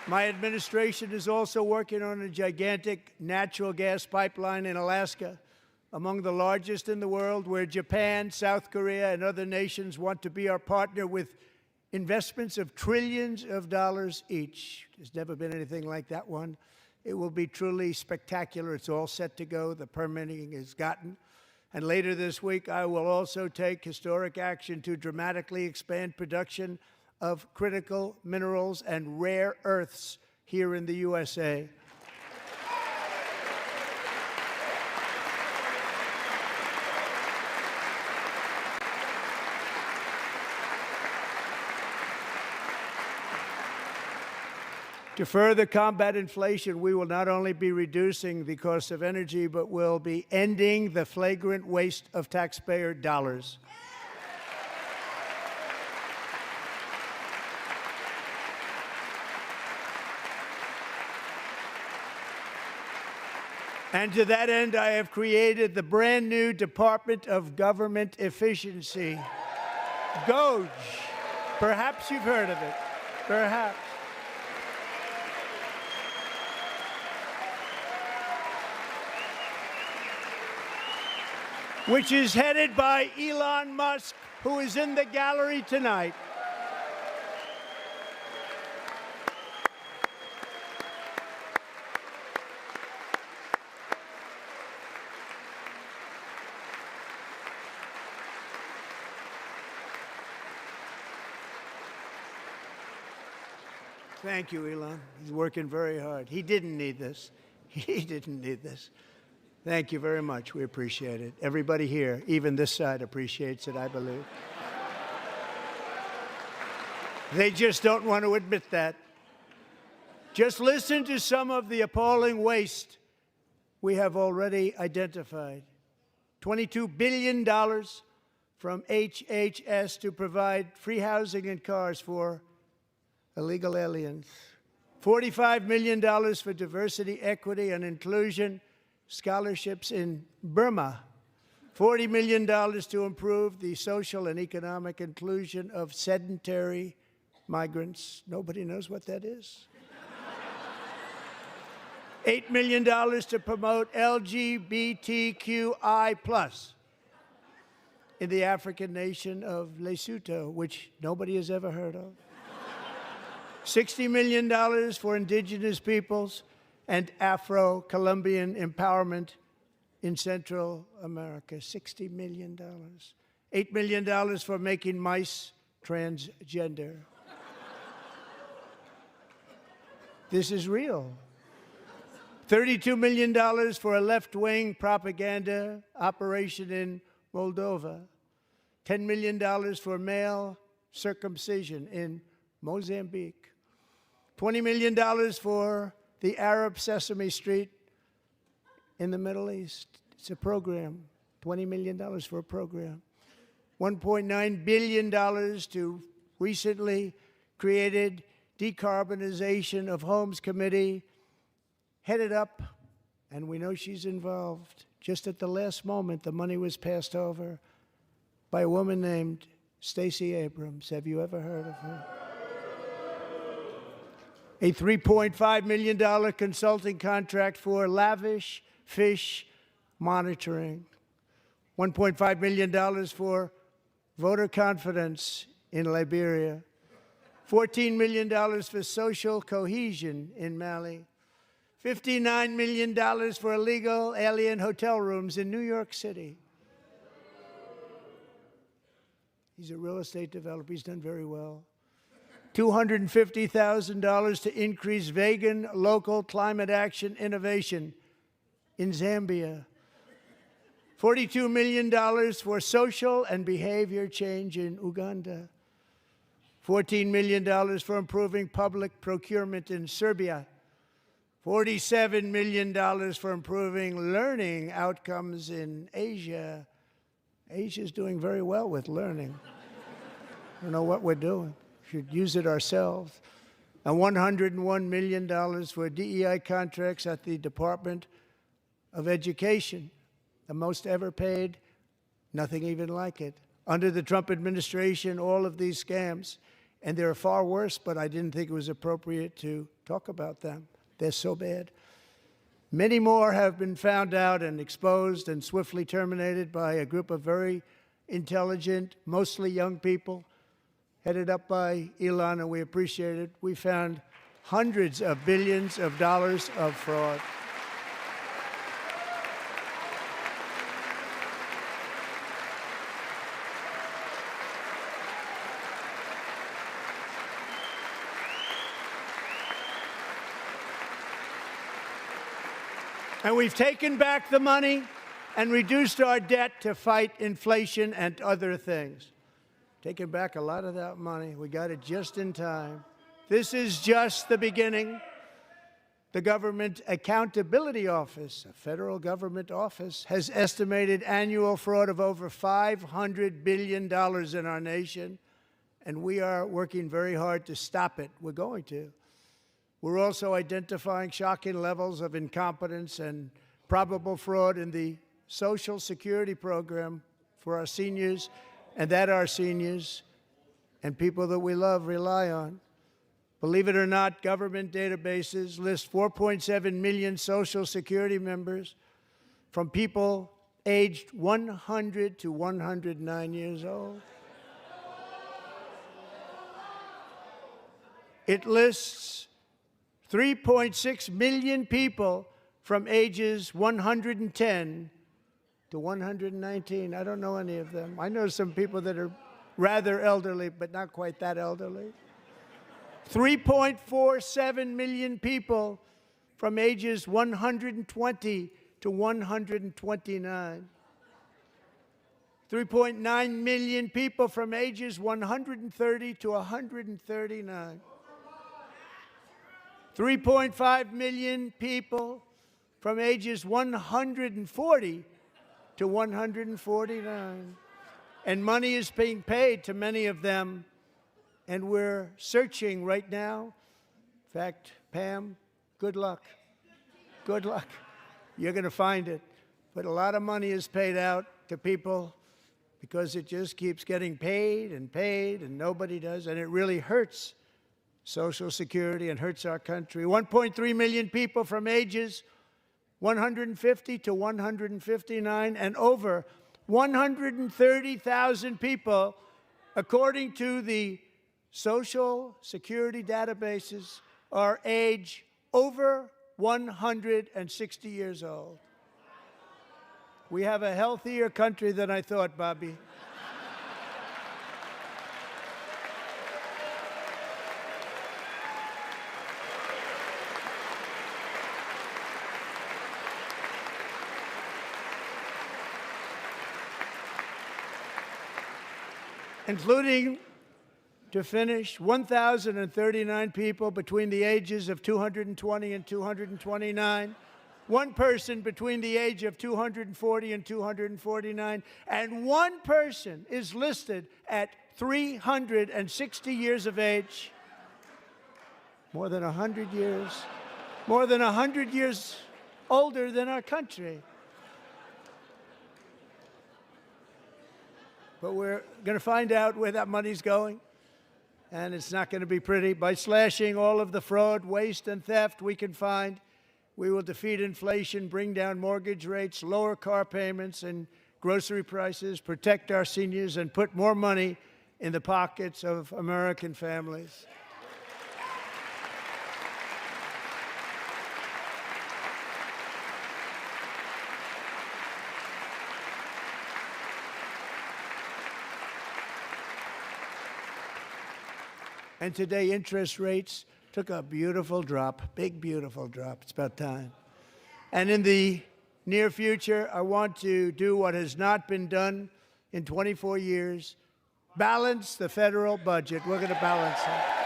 My administration is also working on a gigantic natural gas pipeline in Alaska, among the largest in the world, where Japan, South Korea, and other nations want to be our partner with investments of trillions of dollars each. There's never been anything like that one. It will be truly spectacular. It's all set to go. The permitting is gotten. And later this week, I will also take historic action to dramatically expand production of critical minerals and rare earths here in the USA. To further combat inflation, we will not only be reducing the cost of energy, but will be ending the flagrant waste of taxpayer dollars. And to that end, I have created the brand new Department of Government Efficiency, DOGE. Perhaps you've heard of it. Perhaps. Which is headed by Elon Musk, who is in the gallery tonight. Thank you, Elon. He's working very hard. He didn't need this. He didn't need this. Thank you very much. We appreciate it. Everybody here, even this side, appreciates it, I believe. They just don't want to admit that. Just listen to some of the appalling waste we have already identified. $22 billion from HHS to provide free housing and cars for illegal aliens. $45 million for diversity, equity, and inclusion scholarships in Burma. $40 million to improve the social and economic inclusion of sedentary migrants. Nobody knows what that is. $8 million to promote LGBTQI+ in the African nation of Lesotho, which nobody has ever heard of. $60 million for indigenous peoples and Afro-Colombian empowerment in Central America. $60 million. $8 million for making mice transgender. This is real. $32 million for a left-wing propaganda operation in Moldova. $10 million for male circumcision in Mozambique. $20 million for the Arab Sesame Street in the Middle East. It's a program. $20 million for a program. $1.9 billion to recently created Decarbonization of Homes Committee, headed up, and we know she's involved. Just at the last moment, the money was passed over by a woman named Stacey Abrams. Have you ever heard of her? A $3.5 million consulting contract for lavish fish monitoring. $1.5 million for voter confidence in Liberia. $14 million for social cohesion in Mali. $59 million for illegal alien hotel rooms in New York City. He's a real estate developer. He's done very well. $250,000 to increase vegan local climate action innovation in Zambia. $42 million for social and behavior change in Uganda. $14 million for improving public procurement in Serbia. $47 million for improving learning outcomes in Asia. Asia's doing very well with learning. I don't know what we're doing. We should use it ourselves. And $101 million for DEI contracts at the Department of Education, the most ever paid, nothing even like it. Under the Trump administration, all of these scams, and they're far worse, but I didn't think it was appropriate to talk about them. They're so bad. Many more have been found out and exposed and swiftly terminated by a group of very intelligent, mostly young people, headed up by Elon, and we appreciate it. We found hundreds of billions of dollars of fraud. And we've taken back the money and reduced our debt to fight inflation and other things. Taken back a lot of that money. We got it just in time. This is just the beginning. The Government Accountability Office, a federal government office, has estimated annual fraud of over $500 billion in our nation, and we are working very hard to stop it. We're going to. We're also identifying shocking levels of incompetence and probable fraud in the Social Security program for our seniors, and that our seniors and people that we love rely on. Believe it or not, government databases list 4.7 million Social Security members from people aged 100 to 109 years old. It lists 3.6 million people from ages 110 to 119. I don't know any of them. I know some people that are rather elderly, but not quite that elderly. 3.47 million people from ages 120 to 129. 3.9 million people from ages 130 to 139. 3.5 million people from ages 140 to 149. And money is being paid to many of them, and we're searching right now. In fact, Pam, good luck. Good luck. You're going to find it. But a lot of money is paid out to people because it just keeps getting paid, and nobody does, and it really hurts Social Security and hurts our country. 1.3 million people from ages 150 to 159, and over 130,000 people, according to the Social Security databases, are age over 160 years old. We have a healthier country than I thought, Bobby. Including, to finish, 1,039 people between the ages of 220 and 229, one person between the age of 240 and 249, and one person is listed at 360 years of age. More than 100 years older than our country. But we're going to find out where that money's going, and it's not going to be pretty. By slashing all of the fraud, waste, and theft we can find, we will defeat inflation, bring down mortgage rates, lower car payments and grocery prices, protect our seniors, and put more money in the pockets of American families. And today, interest rates took a beautiful drop, big, beautiful drop. It's about time. And in the near future, I want to do what has not been done in 24 years, balance the federal budget. We're going to balance it.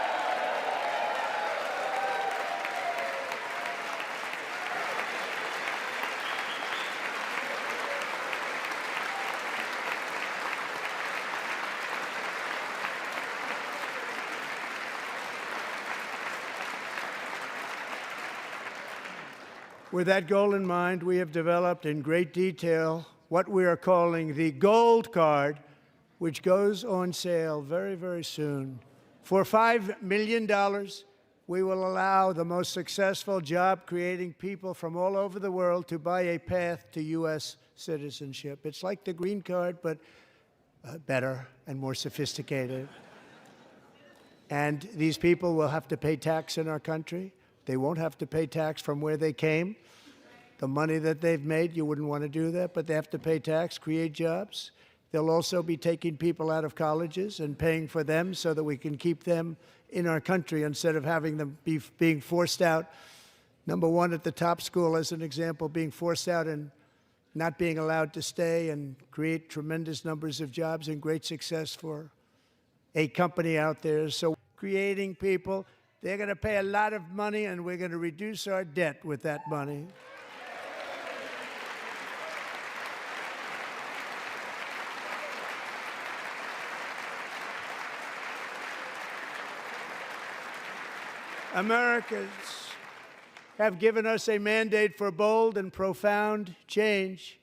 With that goal in mind, we have developed in great detail what we are calling the Gold Card, which goes on sale very, very soon. For $5 million, we will allow the most successful job-creating people from all over the world to buy a path to U.S. citizenship. It's like the green card, but better and more sophisticated. And these people will have to pay tax in our country. They won't have to pay tax from where they came. The money that they've made, you wouldn't want to do that, but they have to pay tax, create jobs. They'll also be taking people out of colleges and paying for them so that we can keep them in our country instead of having them being forced out. Number one, at the top school, as an example, being forced out and not being allowed to stay and create tremendous numbers of jobs and great success for a company out there. So creating people, they're going to pay a lot of money, and we're going to reduce our debt with that money. Americans have given us a mandate for bold and profound change.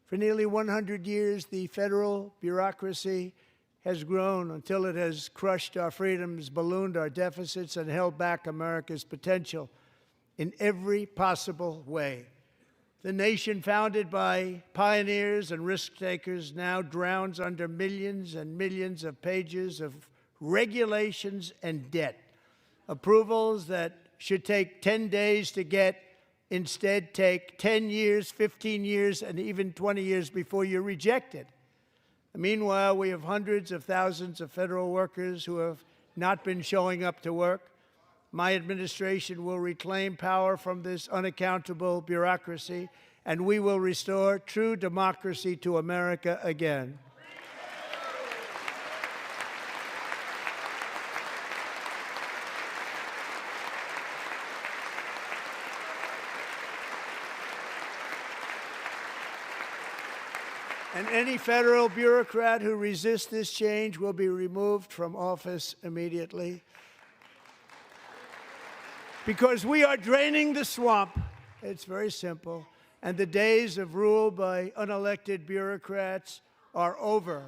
For nearly 100 years, the federal bureaucracy has grown until it has crushed our freedoms, ballooned our deficits, and held back America's potential in every possible way. The nation founded by pioneers and risk-takers now drowns under millions and millions of pages of regulations and debt. Approvals that should take 10 days to get instead take 10 years, 15 years, and even 20 years before you're rejected. Meanwhile, we have hundreds of thousands of federal workers who have not been showing up to work. My administration will reclaim power from this unaccountable bureaucracy, and we will restore true democracy to America again. And any federal bureaucrat who resists this change will be removed from office immediately. Because we are draining the swamp. It's very simple. And the days of rule by unelected bureaucrats are over.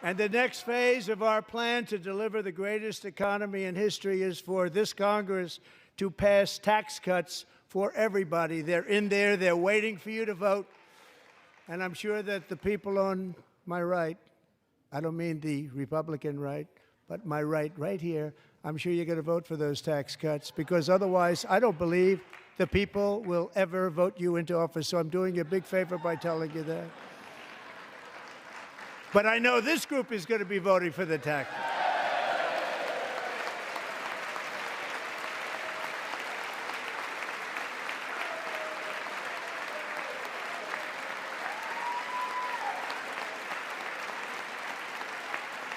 And the next phase of our plan to deliver the greatest economy in history is for this Congress to pass tax cuts for everybody. They're in there. They're waiting for you to vote. And I'm sure that the people on my right, I don't mean the Republican right, but my right here, I'm sure you're going to vote for those tax cuts, because otherwise I don't believe the people will ever vote you into office. So I'm doing you a big favor by telling you that. But I know this group is going to be voting for the tax.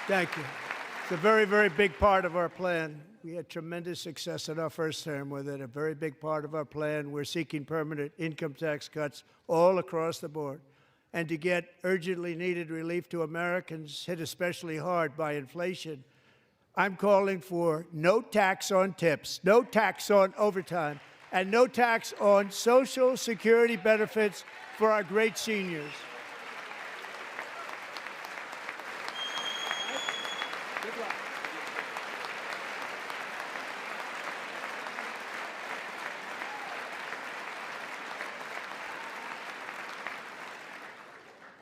Thank you. It's a very, very big part of our plan. We had tremendous success in our first term with it, a very big part of our plan. We're seeking permanent income tax cuts all across the board. And to get urgently needed relief to Americans hit especially hard by inflation, I'm calling for no tax on tips, no tax on overtime, and no tax on Social Security benefits for our great seniors.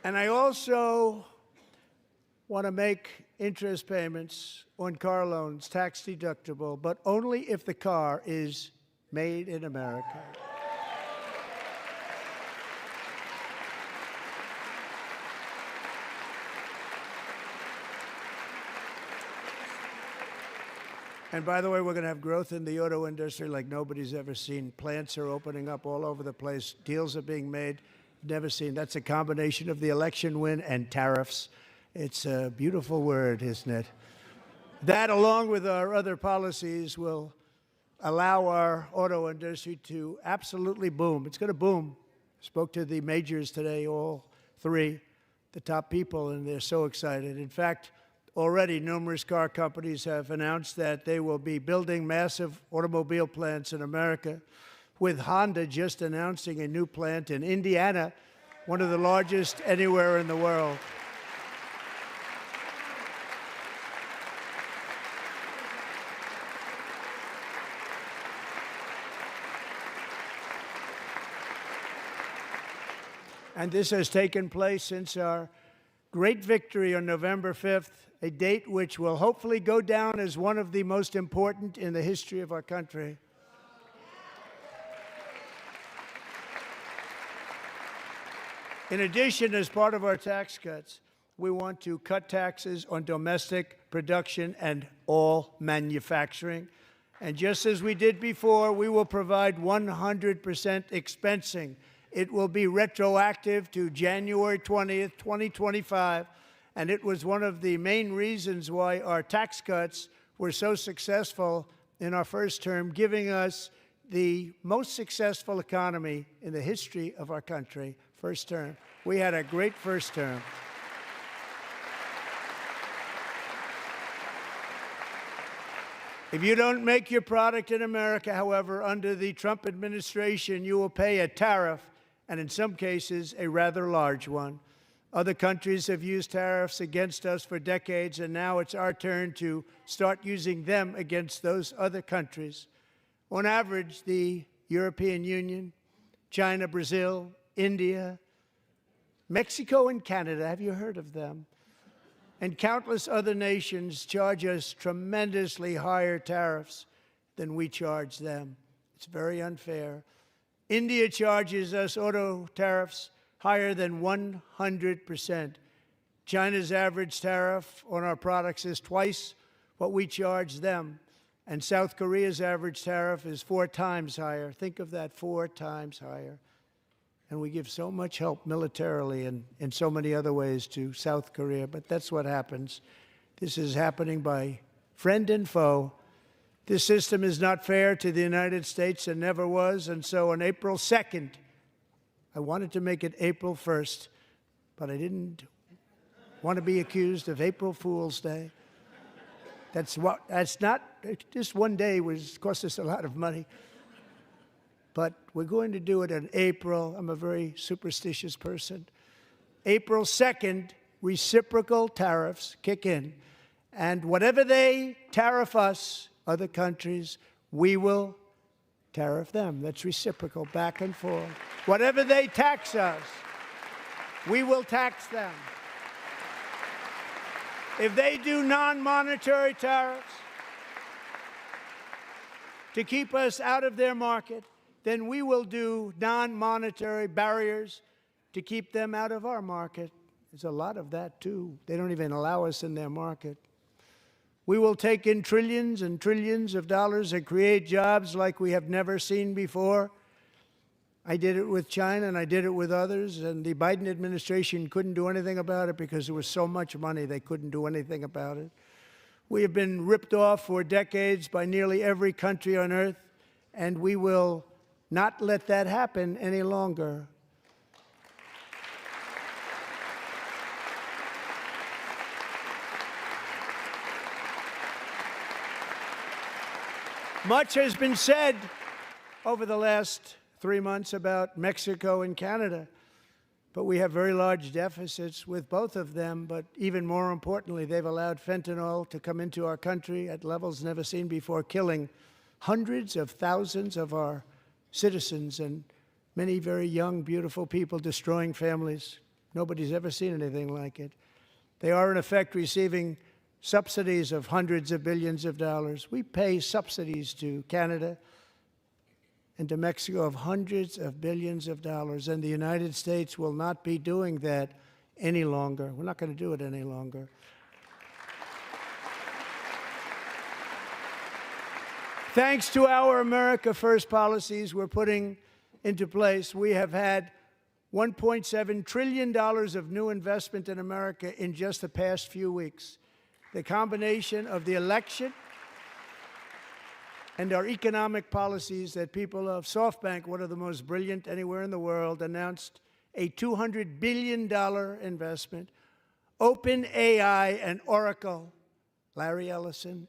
And I also want to make interest payments on car loans tax deductible, but only if the car is made in America. And by the way, we're going to have growth in the auto industry like nobody's ever seen. Plants are opening up all over the place. Deals are being made. Never seen. That's a combination of the election win and tariffs. It's a beautiful word, isn't it? That, along with our other policies, will allow our auto industry to absolutely boom. It's going to boom. Spoke to the majors today, all three, the top people, and they're so excited. In fact, already numerous car companies have announced that they will be building massive automobile plants in America, with Honda just announcing a new plant in Indiana, one of the largest anywhere in the world. And this has taken place since our great victory on November 5th, a date which will hopefully go down as one of the most important in the history of our country. In addition, as part of our tax cuts, we want to cut taxes on domestic production and all manufacturing. And just as we did before, we will provide 100% expensing. It will be retroactive to January 20th, 2025, and it was one of the main reasons why our tax cuts were so successful in our first term, giving us the most successful economy in the history of our country, first term. We had a great first term. If you don't make your product in America, however, under the Trump administration, you will pay a tariff, and in some cases, a rather large one. Other countries have used tariffs against us for decades, and now it's our turn to start using them against those other countries. On average, the European Union, China, Brazil, India, Mexico, and Canada, have you heard of them? And countless other nations charge us tremendously higher tariffs than we charge them. It's very unfair. India charges us auto tariffs higher than 100%. China's average tariff on our products is twice what we charge them. And South Korea's average tariff is 4 times higher. Think of that, 4 times higher. And we give so much help militarily and in so many other ways to South Korea, but that's what happens. This is happening by friend and foe. This system is not fair to the United States and never was, and so on April 2nd, I wanted to make it April 1st, but I didn't want to be accused of April Fool's Day. That's not, just one day cost us a lot of money. But we're going to do it in April. I'm a very superstitious person. April 2nd, reciprocal tariffs kick in. And whatever they tariff us, other countries, we will tariff them. That's reciprocal, back and forth. Whatever they tax us, we will tax them. If they do non-monetary tariffs to keep us out of their market, then we will do non-monetary barriers to keep them out of our market. There's a lot of that, too. They don't even allow us in their market. We will take in trillions and trillions of dollars and create jobs like we have never seen before. I did it with China, and I did it with others, and the Biden administration couldn't do anything about it because there was so much money they couldn't do anything about it. We have been ripped off for decades by nearly every country on earth, and we will not let that happen any longer. Much has been said over the last 3 months about Mexico and Canada, but we have very large deficits with both of them. But even more importantly, they've allowed fentanyl to come into our country at levels never seen before, killing hundreds of thousands of our citizens and many very young, beautiful people, destroying families. Nobody's ever seen anything like it. They are, in effect, receiving subsidies of hundreds of billions of dollars. We pay subsidies to Canada and to Mexico of hundreds of billions of dollars, and the United States will not be doing that any longer. We're not going to do it any longer. Thanks to our America First policies we're putting into place, we have had $1.7 trillion of new investment in America in just the past few weeks. The combination of the election and our economic policies that people of SoftBank, one of the most brilliant anywhere in the world, announced a $200 billion investment. OpenAI and Oracle, Larry Ellison,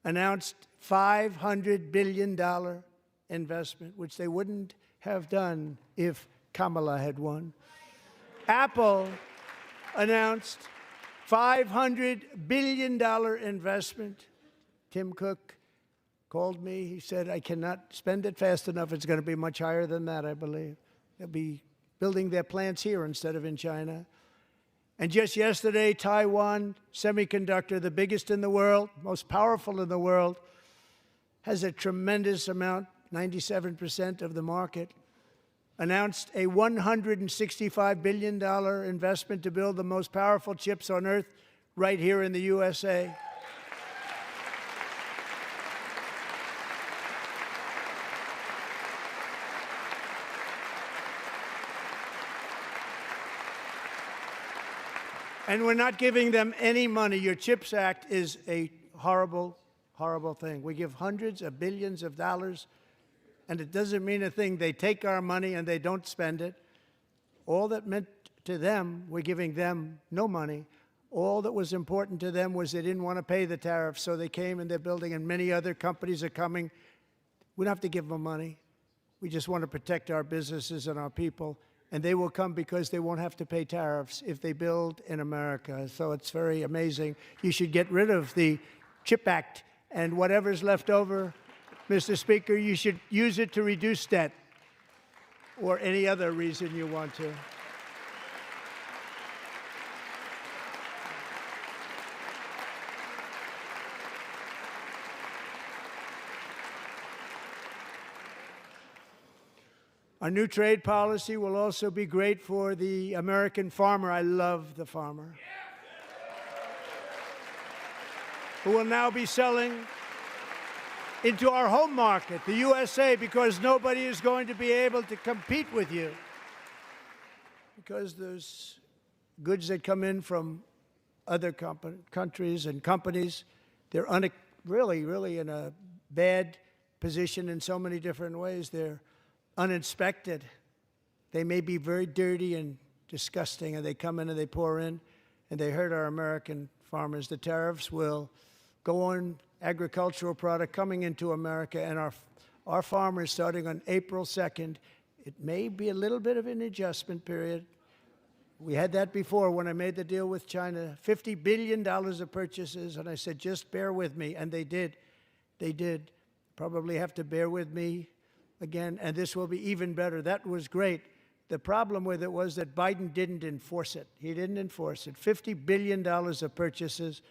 announced $500 billion investment, which they wouldn't have done if Kamala had won. Apple announced $500 billion investment. Tim Cook called me. He said, I cannot spend it fast enough. It's going to be much higher than that, I believe. They'll be building their plants here instead of in China. And just yesterday, Taiwan Semiconductor, the biggest in the world, most powerful in the world, has a tremendous amount, 97% of the market, announced a $165 billion investment to build the most powerful chips on earth right here in the USA. And we're not giving them any money. Your CHIPS Act is a horrible, horrible thing. We give hundreds of billions of dollars, and it doesn't mean a thing. They take our money and they don't spend it. All that meant to them, we're giving them no money. All that was important to them was they didn't want to pay the tariffs, so they came and they're building, and many other companies are coming. We don't have to give them money. We just want to protect our businesses and our people. And they will come because they won't have to pay tariffs if they build in America. So it's very amazing. You should get rid of the CHIP Act, and whatever's left over, Mr. Speaker, you should use it to reduce debt or any other reason you want to. Our new trade policy will also be great for the American farmer. I love the farmer, who will now be selling into our home market, the USA, because nobody is going to be able to compete with you. Because those goods that come in from other countries and companies, they're really in a bad position in so many different ways. They're uninspected. They may be very dirty and disgusting, and they come in and they pour in, and they hurt our American farmers. The tariffs will go on agricultural product coming into America, and our farmers, starting on April 2nd, it may be a little bit of an adjustment period. We had that before when I made the deal with China, $50 billion of purchases, and I said, just bear with me, and they did. They did. Probably have to bear with me again, and this will be even better. That was great. The problem with it was that Biden didn't enforce it. He didn't enforce it. $50 billion of purchases,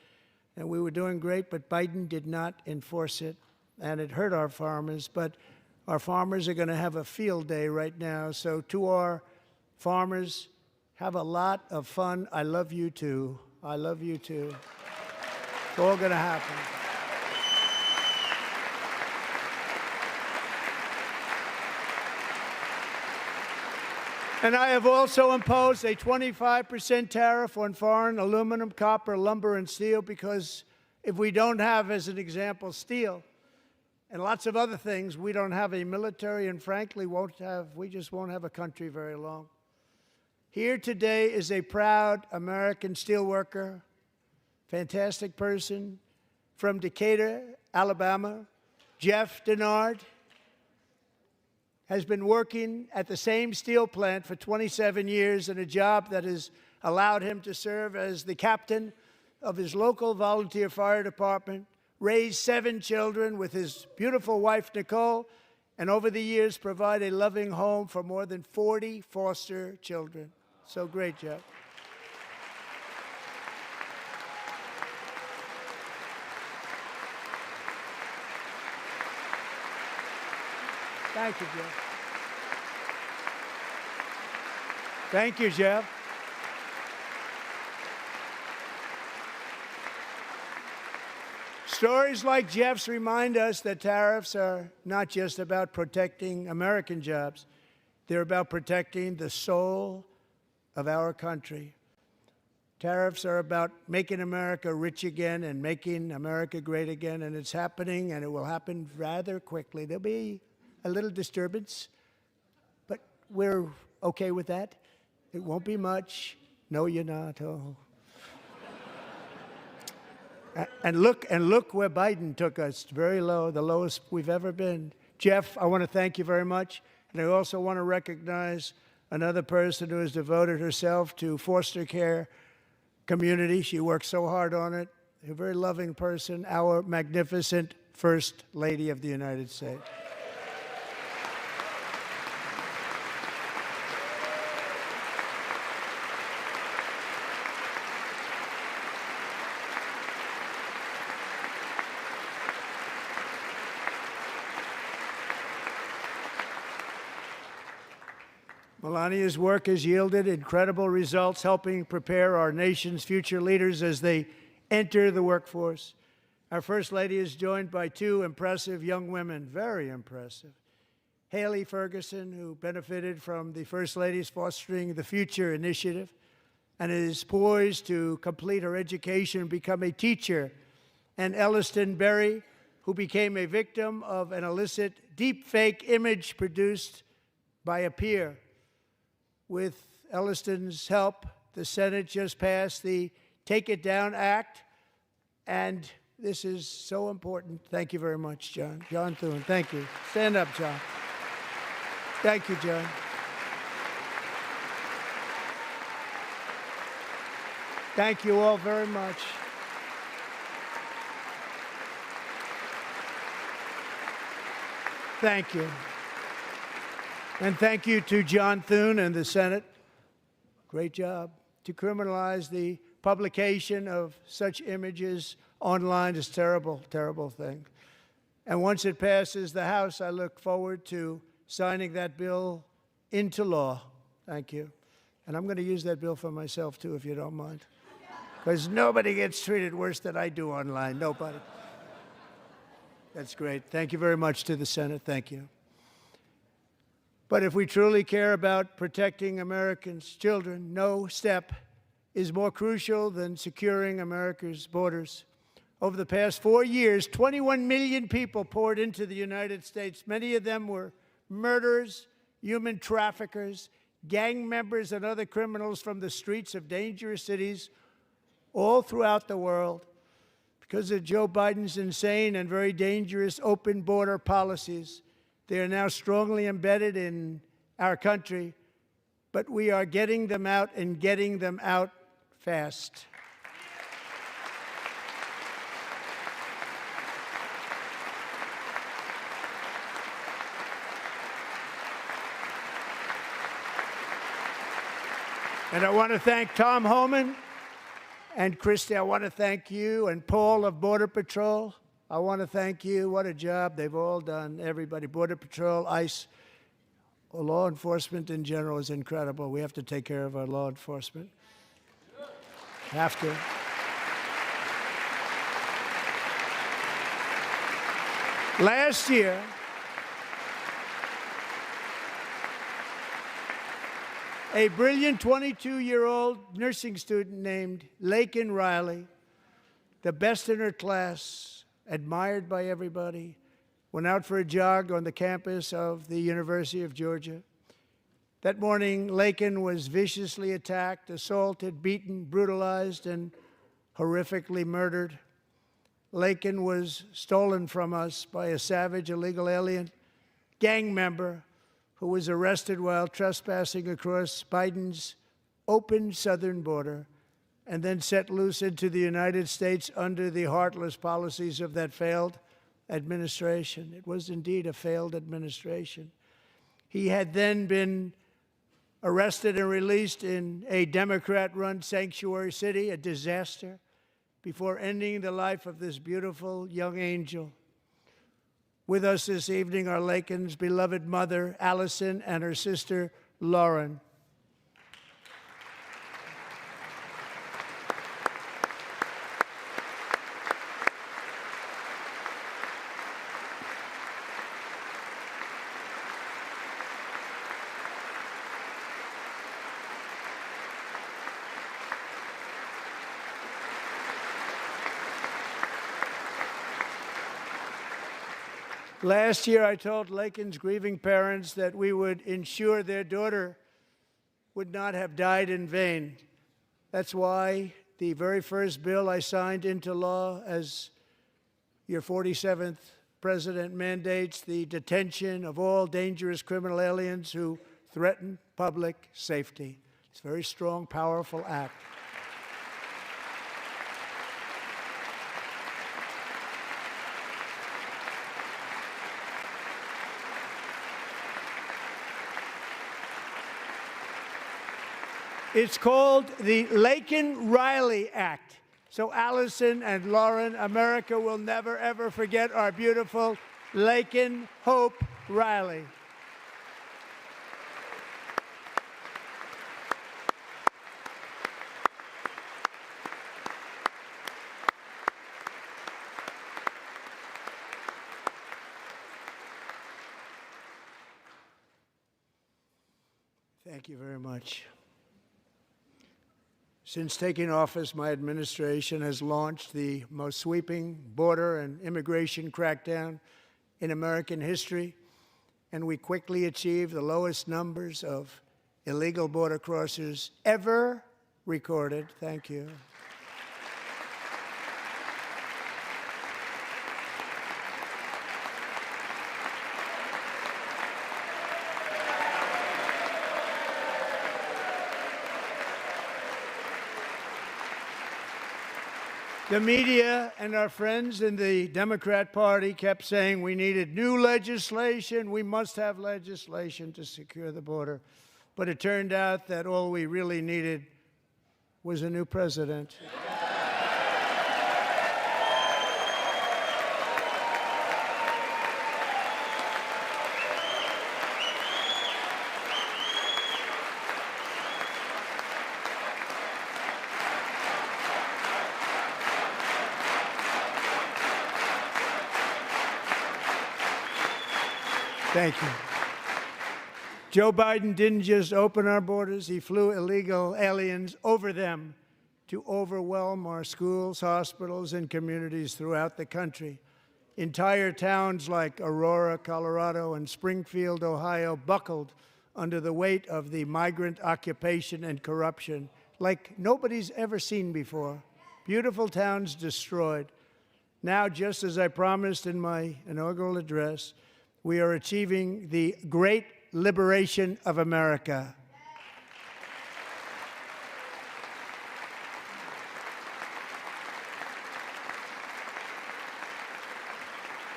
and we were doing great, but Biden did not enforce it, and it hurt our farmers. But our farmers are going to have a field day right now. So to our farmers, have a lot of fun. I love you too. I love you too. It's all going to happen. And I have also imposed a 25% tariff on foreign aluminum, copper, lumber, and steel, because if we don't have, as an example, steel and lots of other things, we don't have a military, and frankly, we just won't have a country very long. Here today is a proud American steelworker, fantastic person from Decatur, Alabama, Jeff Denard. Has been working at the same steel plant for 27 years in a job that has allowed him to serve as the captain of his local volunteer fire department, raise 7 children with his beautiful wife, Nicole, and over the years provide a loving home for more than 40 foster children. So great, Jeff. Thank you, Jeff. Thank you, Jeff. Stories like Jeff's remind us that tariffs are not just about protecting American jobs. They're about protecting the soul of our country. Tariffs are about making America rich again and making America great again, and it's happening, and it will happen rather quickly. There'll be a little disturbance, but we're okay with that. It won't be much. No, you're not. Oh. And look where Biden took us, very low, the lowest we've ever been. Jeff, I want to thank you very much, and I also want to recognize another person who has devoted herself to foster care community. She works so hard on it. A very loving person, our magnificent First Lady of the United States. Melania's work has yielded incredible results, helping prepare our nation's future leaders as they enter the workforce. Our First Lady is joined by two impressive young women, very impressive. Haley Ferguson, who benefited from the First Lady's Fostering the Future initiative and is poised to complete her education and become a teacher, and Elliston Berry, who became a victim of an illicit deepfake image produced by a peer. With Elliston's help, the Senate just passed the Take It Down Act, and this is so important. Thank you very much, John. John Thune, thank you. Stand up, John. Thank you, John. Thank you all very much. Thank you. And thank you to John Thune and the Senate. Great job. To criminalize the publication of such images online is a terrible, terrible thing. And once it passes the House, I look forward to signing that bill into law. Thank you. And I'm going to use that bill for myself, too, if you don't mind. Because nobody gets treated worse than I do online. Nobody. That's great. Thank you very much to the Senate. Thank you. But if we truly care about protecting Americans' children, no step is more crucial than securing America's borders. Over the past 4 years, 21 million people poured into the United States. Many of them were murderers, human traffickers, gang members, and other criminals from the streets of dangerous cities all throughout the world. Because of Joe Biden's insane and very dangerous open border policies, they are now strongly embedded in our country, but we are getting them out and getting them out fast. And I want to thank Tom Homan and Christy. I want to thank you and Paul of Border Patrol. I want to thank you. What a job they've all done, everybody. Border Patrol, ICE, law enforcement in general is incredible. We have to take care of our law enforcement. Have to. Last year, a brilliant 22-year-old nursing student named Laken Riley, the best in her class, admired by everybody, went out for a jog on the campus of the University of Georgia. That morning, Laken was viciously attacked, assaulted, beaten, brutalized, and horrifically murdered. Laken was stolen from us by a savage illegal alien gang member who was arrested while trespassing across Biden's open southern border and then set loose into the United States under the heartless policies of that failed administration. It was indeed a failed administration. He had then been arrested and released in a Democrat-run sanctuary city, a disaster, before ending the life of this beautiful young angel. With us this evening are Laken's beloved mother, Allison, and her sister, Lauren. Last year, I told Laken's grieving parents that we would ensure their daughter would not have died in vain. That's why the very first bill I signed into law as your 47th president mandates the detention of all dangerous criminal aliens who threaten public safety. It's a very strong, powerful act. It's called the Laken-Riley Act. So Allison and Lauren, America will never, ever forget our beautiful Laken Hope Riley. Thank you very much. Since taking office, my administration has launched the most sweeping border and immigration crackdown in American history, and we quickly achieved the lowest numbers of illegal border crossers ever recorded. Thank you. The media and our friends in the Democrat Party kept saying we needed new legislation, we must have legislation to secure the border. But it turned out that all we really needed was a new president. Thank you. Joe Biden didn't just open our borders, he flew illegal aliens over them to overwhelm our schools, hospitals, and communities throughout the country. Entire towns like Aurora, Colorado, and Springfield, Ohio, buckled under the weight of the migrant occupation and corruption like nobody's ever seen before. Beautiful towns destroyed. Now, just as I promised in my inaugural address, we are achieving the great liberation of America.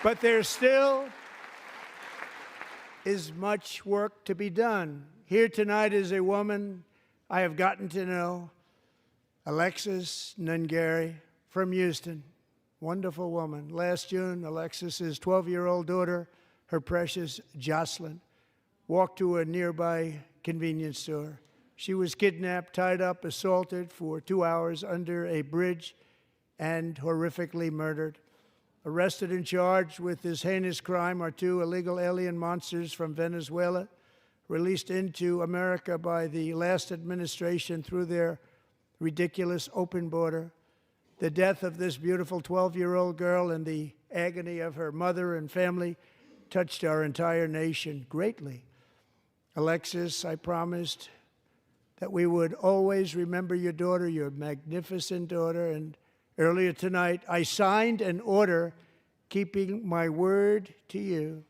But there still is much work to be done. Here tonight is a woman I have gotten to know, Alexis Nungari from Houston. Wonderful woman. Last June, Alexis's 12-year-old daughter, her precious Jocelyn, walked to a nearby convenience store. She was kidnapped, tied up, assaulted for 2 hours under a bridge, and horrifically murdered. Arrested and charged with this heinous crime are 2 illegal alien monsters from Venezuela, released into America by the last administration through their ridiculous open border. The death of this beautiful 12-year-old girl and the agony of her mother and family touched our entire nation greatly. Alexis, I promised that we would always remember your daughter, your magnificent daughter, and earlier tonight I signed an order keeping my word to you.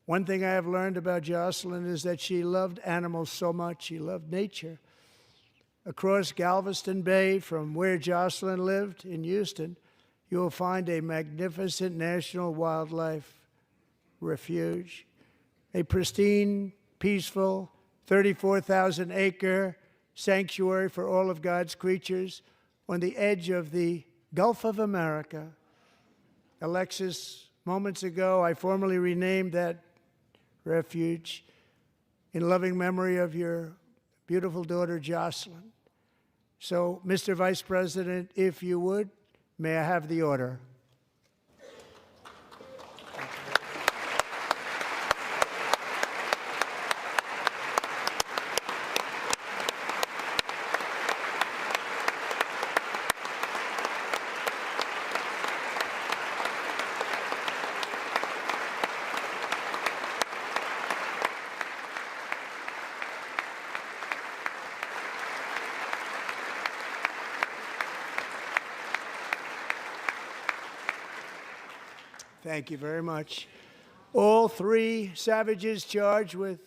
One thing I have learned about Jocelyn is that she loved animals so much. She loved nature. Across Galveston Bay, from where Jocelyn lived in Houston, you will find a magnificent national wildlife refuge, a pristine, peaceful, 34,000-acre sanctuary for all of God's creatures on the edge of the Gulf of America. Alexis, moments ago, I formally renamed that refuge in loving memory of your beautiful daughter, Jocelyn. So, Mr. Vice President, if you would, may I have the order? Thank you very much. All three savages charged with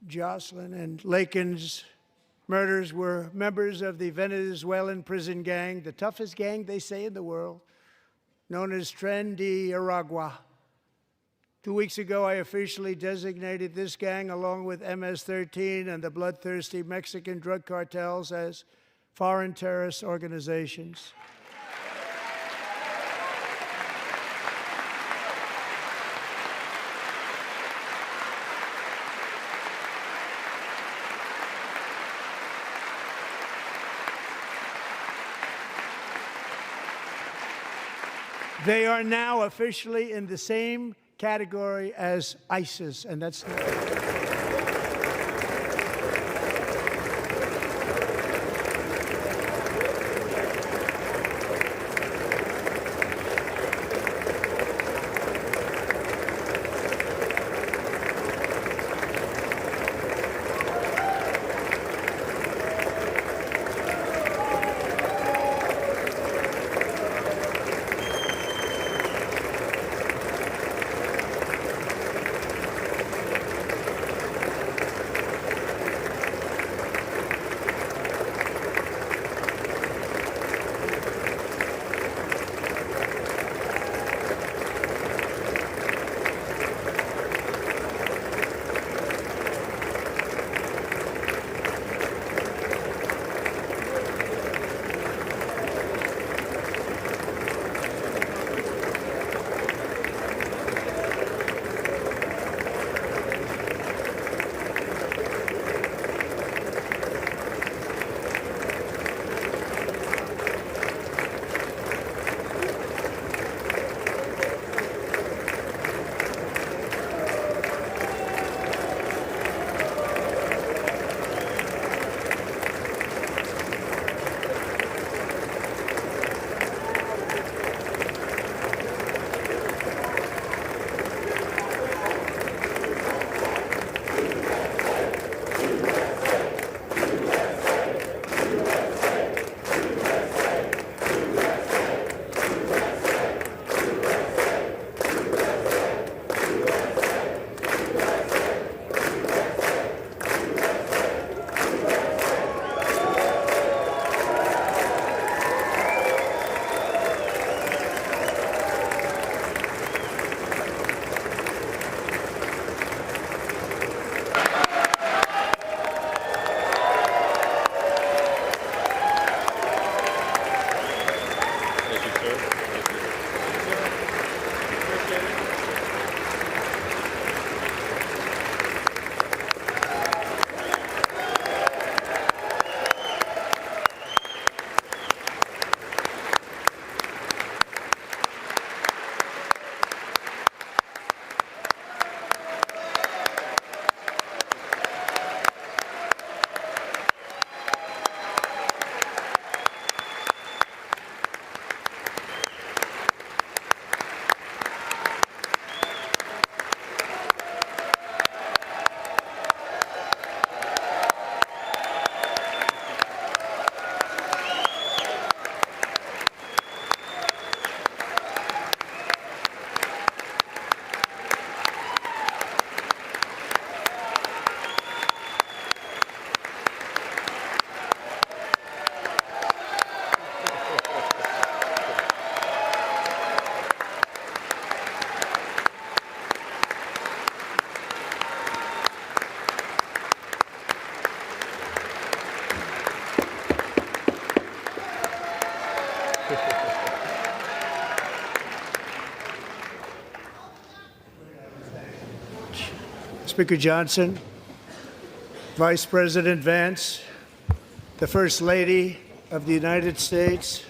Jocelyn and Lakin's murders were members of the Venezuelan prison gang, the toughest gang, they say, in the world, known as Tren de Aragua. 2 weeks ago, I officially designated this gang, along with MS-13 and the bloodthirsty Mexican drug cartels, as foreign terrorist organizations. They are now officially in the same category as ISIS, and that's Speaker Johnson, Vice President Vance, the First Lady of the United States,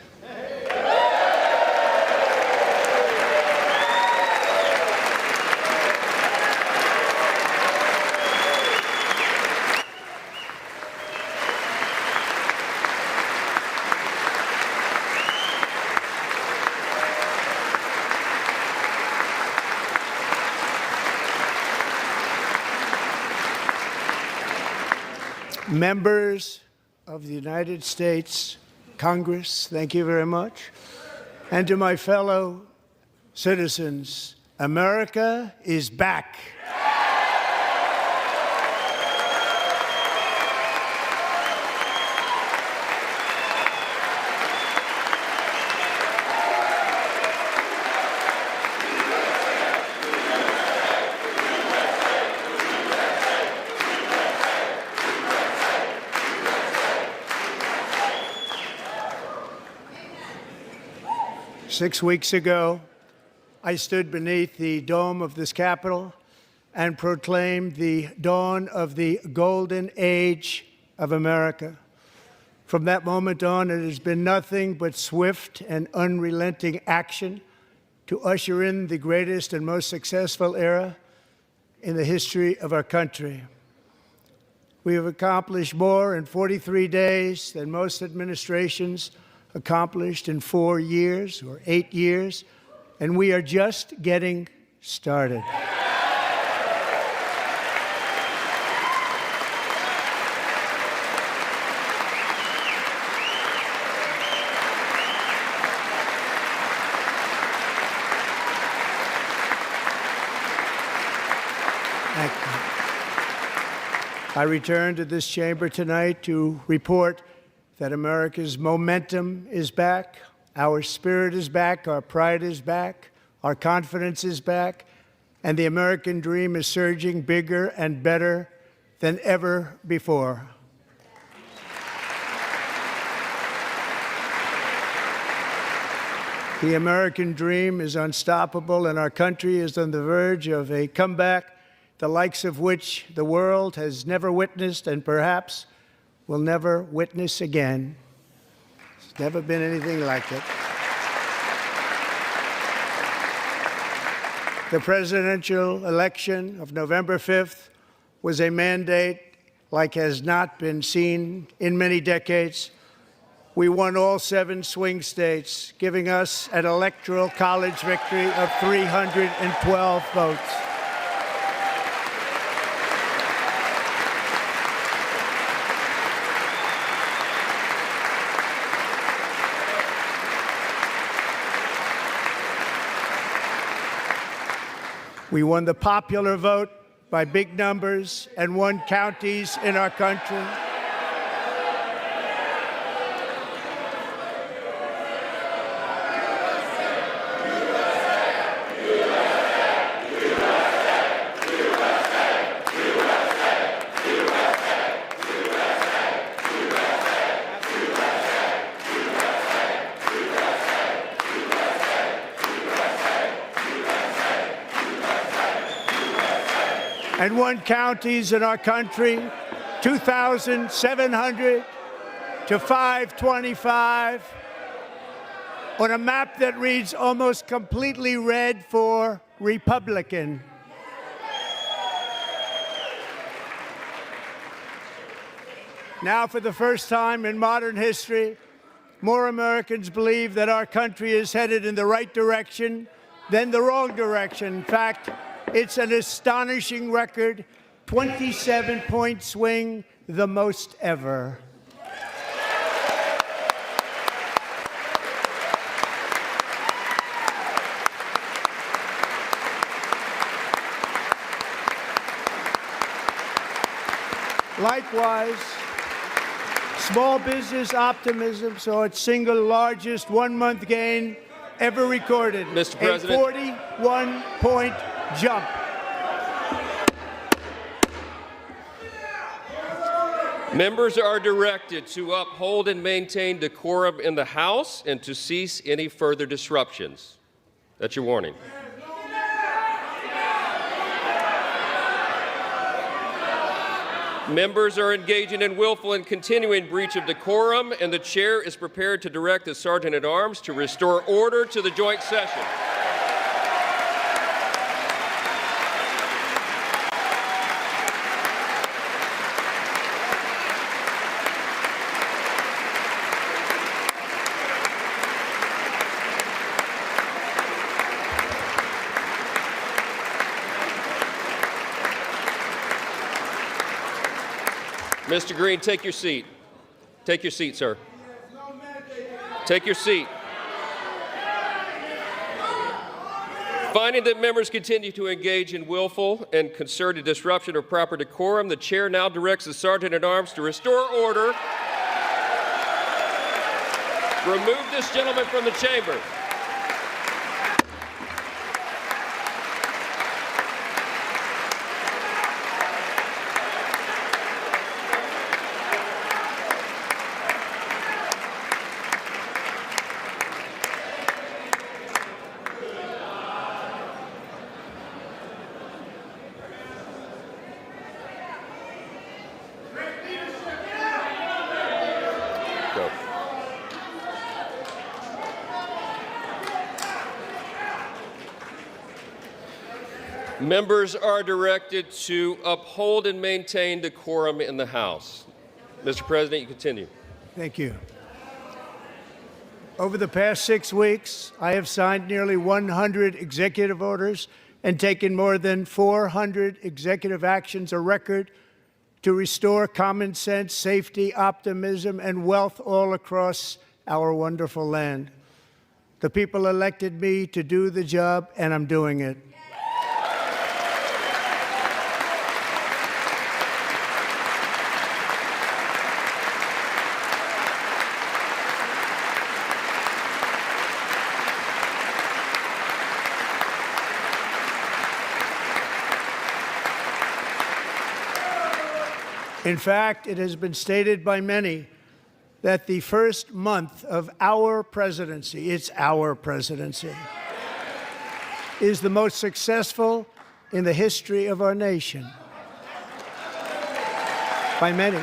members of the United States Congress, thank you very much, and to my fellow Citizens, America is back. Six weeks ago, I stood beneath the dome of this Capitol and proclaimed the dawn of the golden age of America. From that moment on, it has been nothing but swift and unrelenting action to usher in the greatest and most successful era in the history of our country. We have accomplished more in 43 days than most administrations accomplished in 4 years or 8 years, and we are just getting started. Thank you. I return to this chamber tonight to report that America's momentum is back, our spirit is back, our pride is back, our confidence is back, and the American dream is surging bigger and better than ever before. The American dream is unstoppable, and our country is on the verge of a comeback, the likes of which the world has never witnessed and perhaps will never witness again. There's never been anything like it. The presidential election of November 5th was a mandate like has not been seen in many decades. We won all 7 swing states, giving us an electoral college victory of 312 votes. We won the popular vote by big numbers and won counties in our country. And won counties in our country, 2,700 to 525, on a map that reads almost completely red for Republican. Now, for the first time in modern history, more Americans believe that our country is headed in the right direction than the wrong direction. In fact, it's an astonishing record, 27-point swing, the most ever. Likewise, small business optimism saw its single largest one-month gain ever recorded. Mr. President. A 41-point jump. Members are directed to uphold and maintain decorum in the House and to cease any further disruptions. That's your warning. Members are engaging in willful and continuing breach of decorum, and the chair is prepared to direct the Sergeant-at-Arms to restore order to the joint session. Mr. Green, take your seat. Take your seat, sir. Take your seat. Finding that members continue to engage in willful and concerted disruption of proper decorum, the chair now directs the Sergeant-at-Arms to restore order. Remove this gentleman from the chamber. Go. Members are directed to uphold and maintain decorum in the House. Mr. President, you continue. Thank you. Over the past 6 weeks, I have signed nearly 100 executive orders and taken more than 400 executive actions, a record to restore common sense, safety, optimism, and wealth all across our wonderful land. The people elected me to do the job, and I'm doing it. In fact, it has been stated by many that the first month of our presidency, it's our presidency, is the most successful in the history of our nation. By many.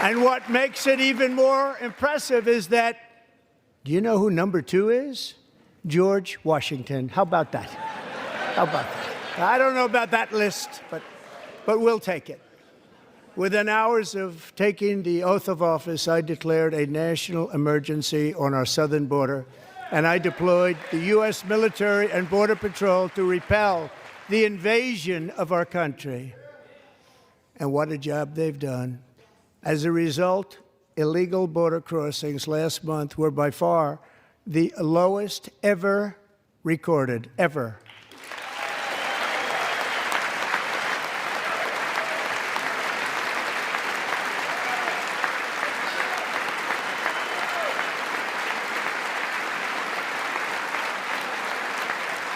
And what makes it even more impressive is that, do you know who number 2 is? George Washington. How about that? How about that? I don't know about that list, but we'll take it. Within hours of taking the oath of office, I declared a national emergency on our southern border, and I deployed the U.S. military and Border Patrol to repel the invasion of our country. And what a job they've done. As a result, illegal border crossings last month were by far the lowest ever recorded, ever.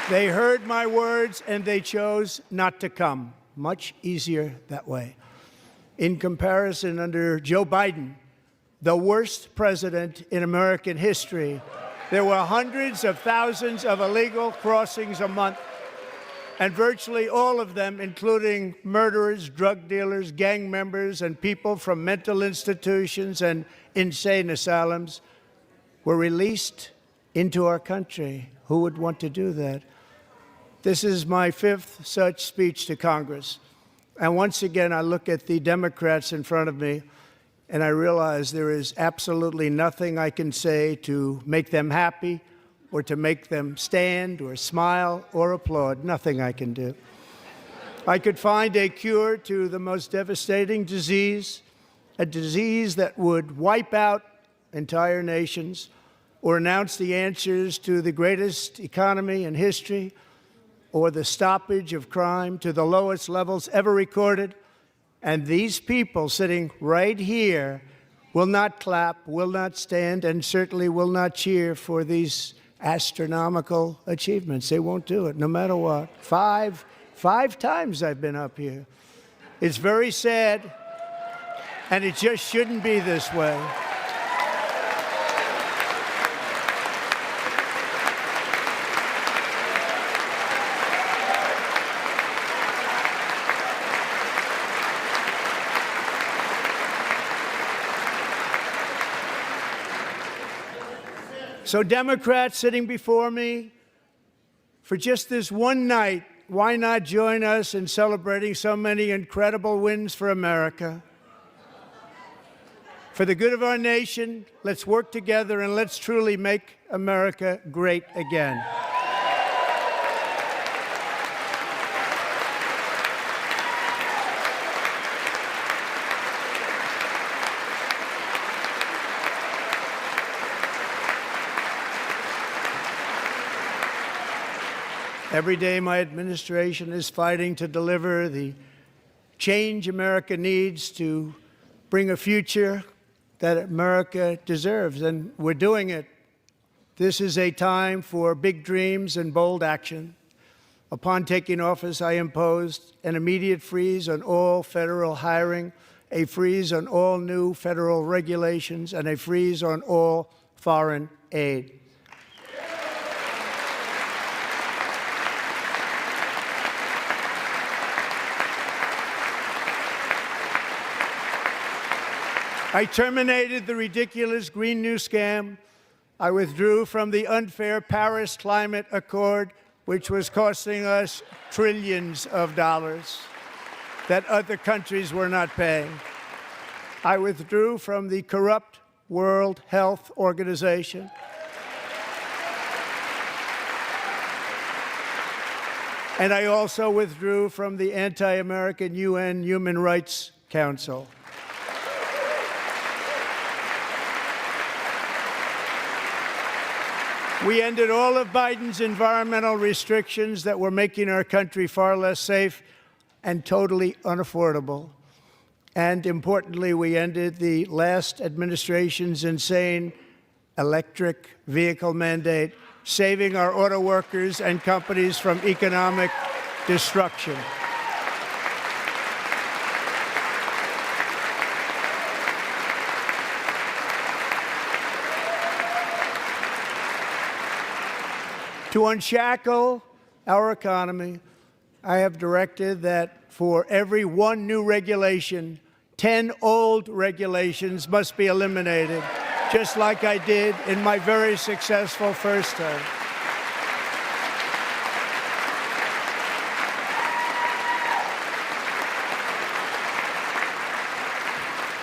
They heard my words and they chose not to come. Much easier that way. In comparison, under Joe Biden, the worst president in American history, there were hundreds of thousands of illegal crossings a month, and virtually all of them, including murderers, drug dealers, gang members, and people from mental institutions and insane asylums, were released into our country. Who would want to do that? This is my 5th such speech to Congress. And once again, I look at the Democrats in front of me, and I realize there is absolutely nothing I can say to make them happy or to make them stand or smile or applaud. Nothing I can do. I could find a cure to the most devastating disease, a disease that would wipe out entire nations, or announce the answers to the greatest economy in history, or the stoppage of crime to the lowest levels ever recorded. And these people sitting right here will not clap, will not stand, and certainly will not cheer for these astronomical achievements. They won't do it, no matter what. Five times I've been up here. It's very sad, and it just shouldn't be this way. So Democrats sitting before me, for just this one night, why not join us in celebrating so many incredible wins for America? For the good of our nation, let's work together and let's truly make America great again. Every day, my administration is fighting to deliver the change America needs to bring a future that America deserves, and we're doing it. This is a time for big dreams and bold action. Upon taking office, I imposed an immediate freeze on all federal hiring, a freeze on all new federal regulations, and a freeze on all foreign aid. I terminated the ridiculous Green New Scam. I withdrew from the unfair Paris Climate Accord, which was costing us trillions of dollars that other countries were not paying. I withdrew from the corrupt World Health Organization. And I also withdrew from the anti-American UN Human Rights Council. We ended all of Biden's environmental restrictions that were making our country far less safe and totally unaffordable. And importantly, we ended the last administration's insane electric vehicle mandate, saving our auto workers and companies from economic destruction. To unshackle our economy, I have directed that for every one new regulation, 10 old regulations must be eliminated, just like I did in my very successful first term.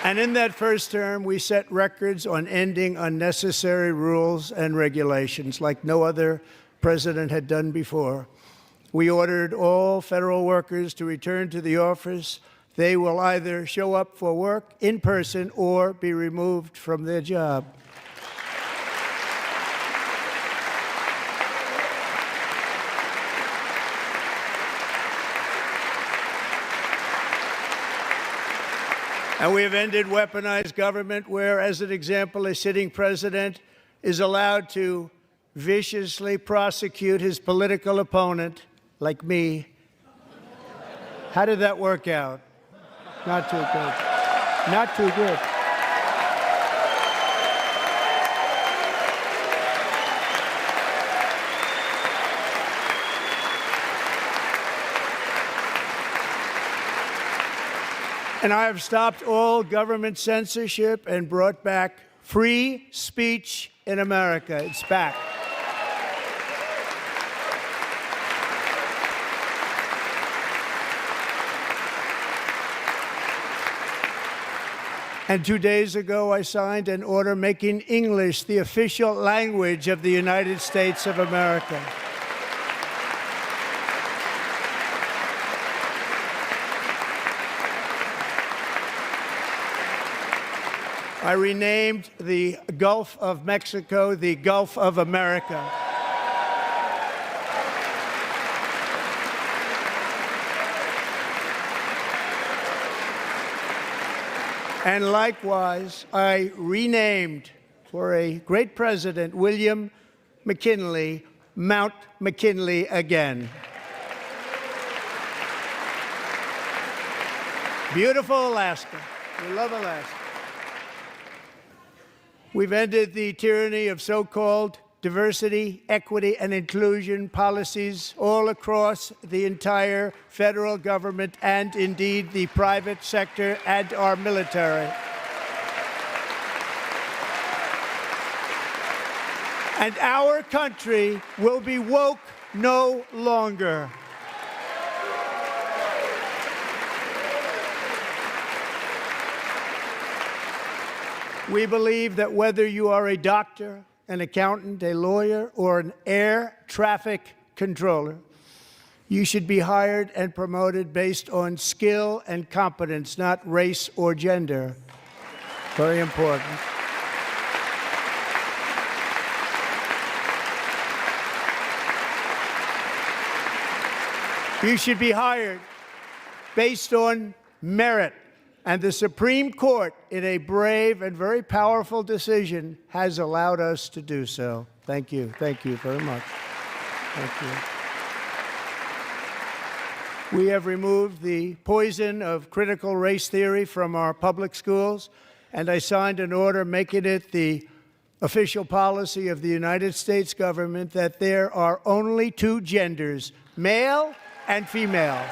And in that first term, we set records on ending unnecessary rules and regulations like no other president had done before. We ordered all federal workers to return to the office. They will either show up for work in person or be removed from their job. And we have ended weaponized government where, as an example, a sitting president is allowed to viciously prosecute his political opponent, like me. How did that work out? Not too good. Not too good. And I have stopped all government censorship and brought back free speech in America. It's back. And 2 days ago, I signed an order making English the official language of the United States of America. I renamed the Gulf of Mexico the Gulf of America. And likewise, I renamed, for a great president, William McKinley, Mount McKinley again. Beautiful Alaska. We love Alaska. We've ended the tyranny of so-called diversity, equity, and inclusion policies all across the entire federal government and indeed the private sector and our military. And our country will be woke no longer. We believe that whether you are a doctor, an accountant, a lawyer, or an air traffic controller, you should be hired and promoted based on skill and competence, not race or gender. Very important. You should be hired based on merit. And the Supreme Court, in a brave and very powerful decision, has allowed us to do so. Thank you. Thank you very much. Thank you. We have removed the poison of critical race theory from our public schools, and I signed an order making it the official policy of the United States government that there are only two genders, male and female.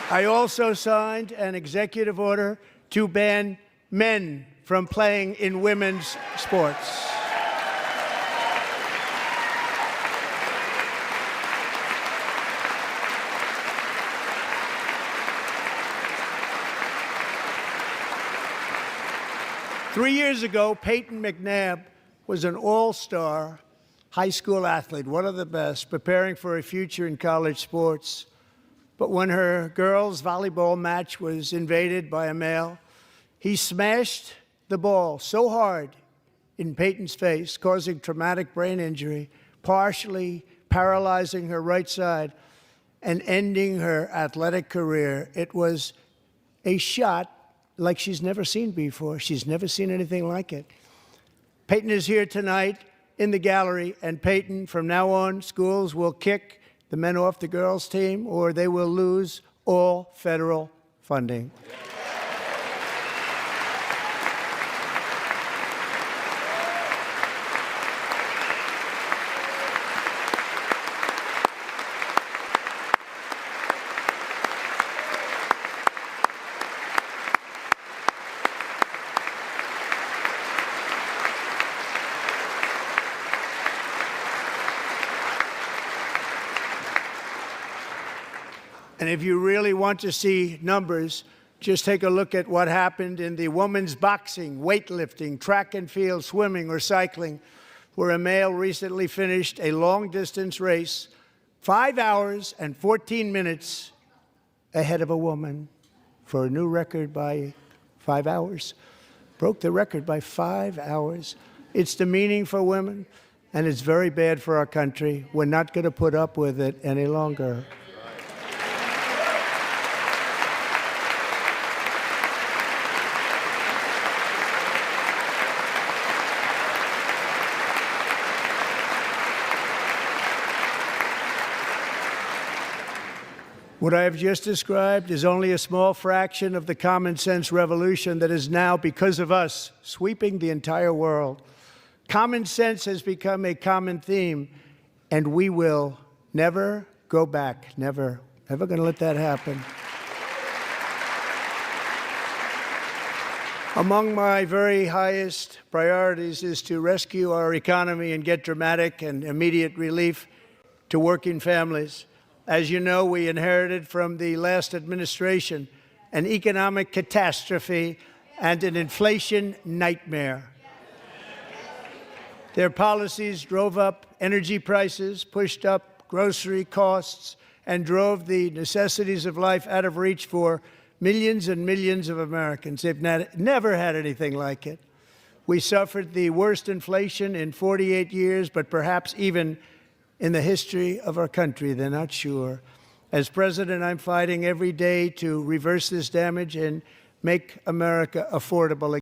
I also signed an executive order to ban men from playing in women's sports. Three years ago, Peyton McNabb was an all-star high school athlete, one of the best, preparing for a future in college sports. But when her girls' volleyball match was invaded by a male, he smashed the ball so hard in Peyton's face, causing traumatic brain injury, partially paralyzing her right side and ending her athletic career. It was a shot like she's never seen before. She's never seen anything like it. Peyton is here tonight in the gallery, and Peyton, from now on, schools will kick the men off the girls' team, or they will lose all federal funding. And if you really want to see numbers, just take a look at what happened in the women's boxing, weightlifting, track and field, swimming, or cycling, where a male recently finished a long-distance race 5 hours and 14 minutes ahead of a woman for a new record by 5 hours. Broke the record by 5 hours. It's demeaning for women, and it's very bad for our country. We're not going to put up with it any longer. What I have just described is only a small fraction of the common sense revolution that is now, because of us, sweeping the entire world. Common sense has become a common theme, and we will never go back. Never. Never going to let that happen. Among my very highest priorities is to rescue our economy and get dramatic and immediate relief to working families. As you know, we inherited from the last administration an economic catastrophe and an inflation nightmare. Their policies drove up energy prices, pushed up grocery costs, and drove the necessities of life out of reach for millions and millions of Americans. They've never had anything like it. We suffered the worst inflation in 48 years, but perhaps even in the history of our country. They're not sure. As president, I'm fighting every day to reverse this damage and make America affordable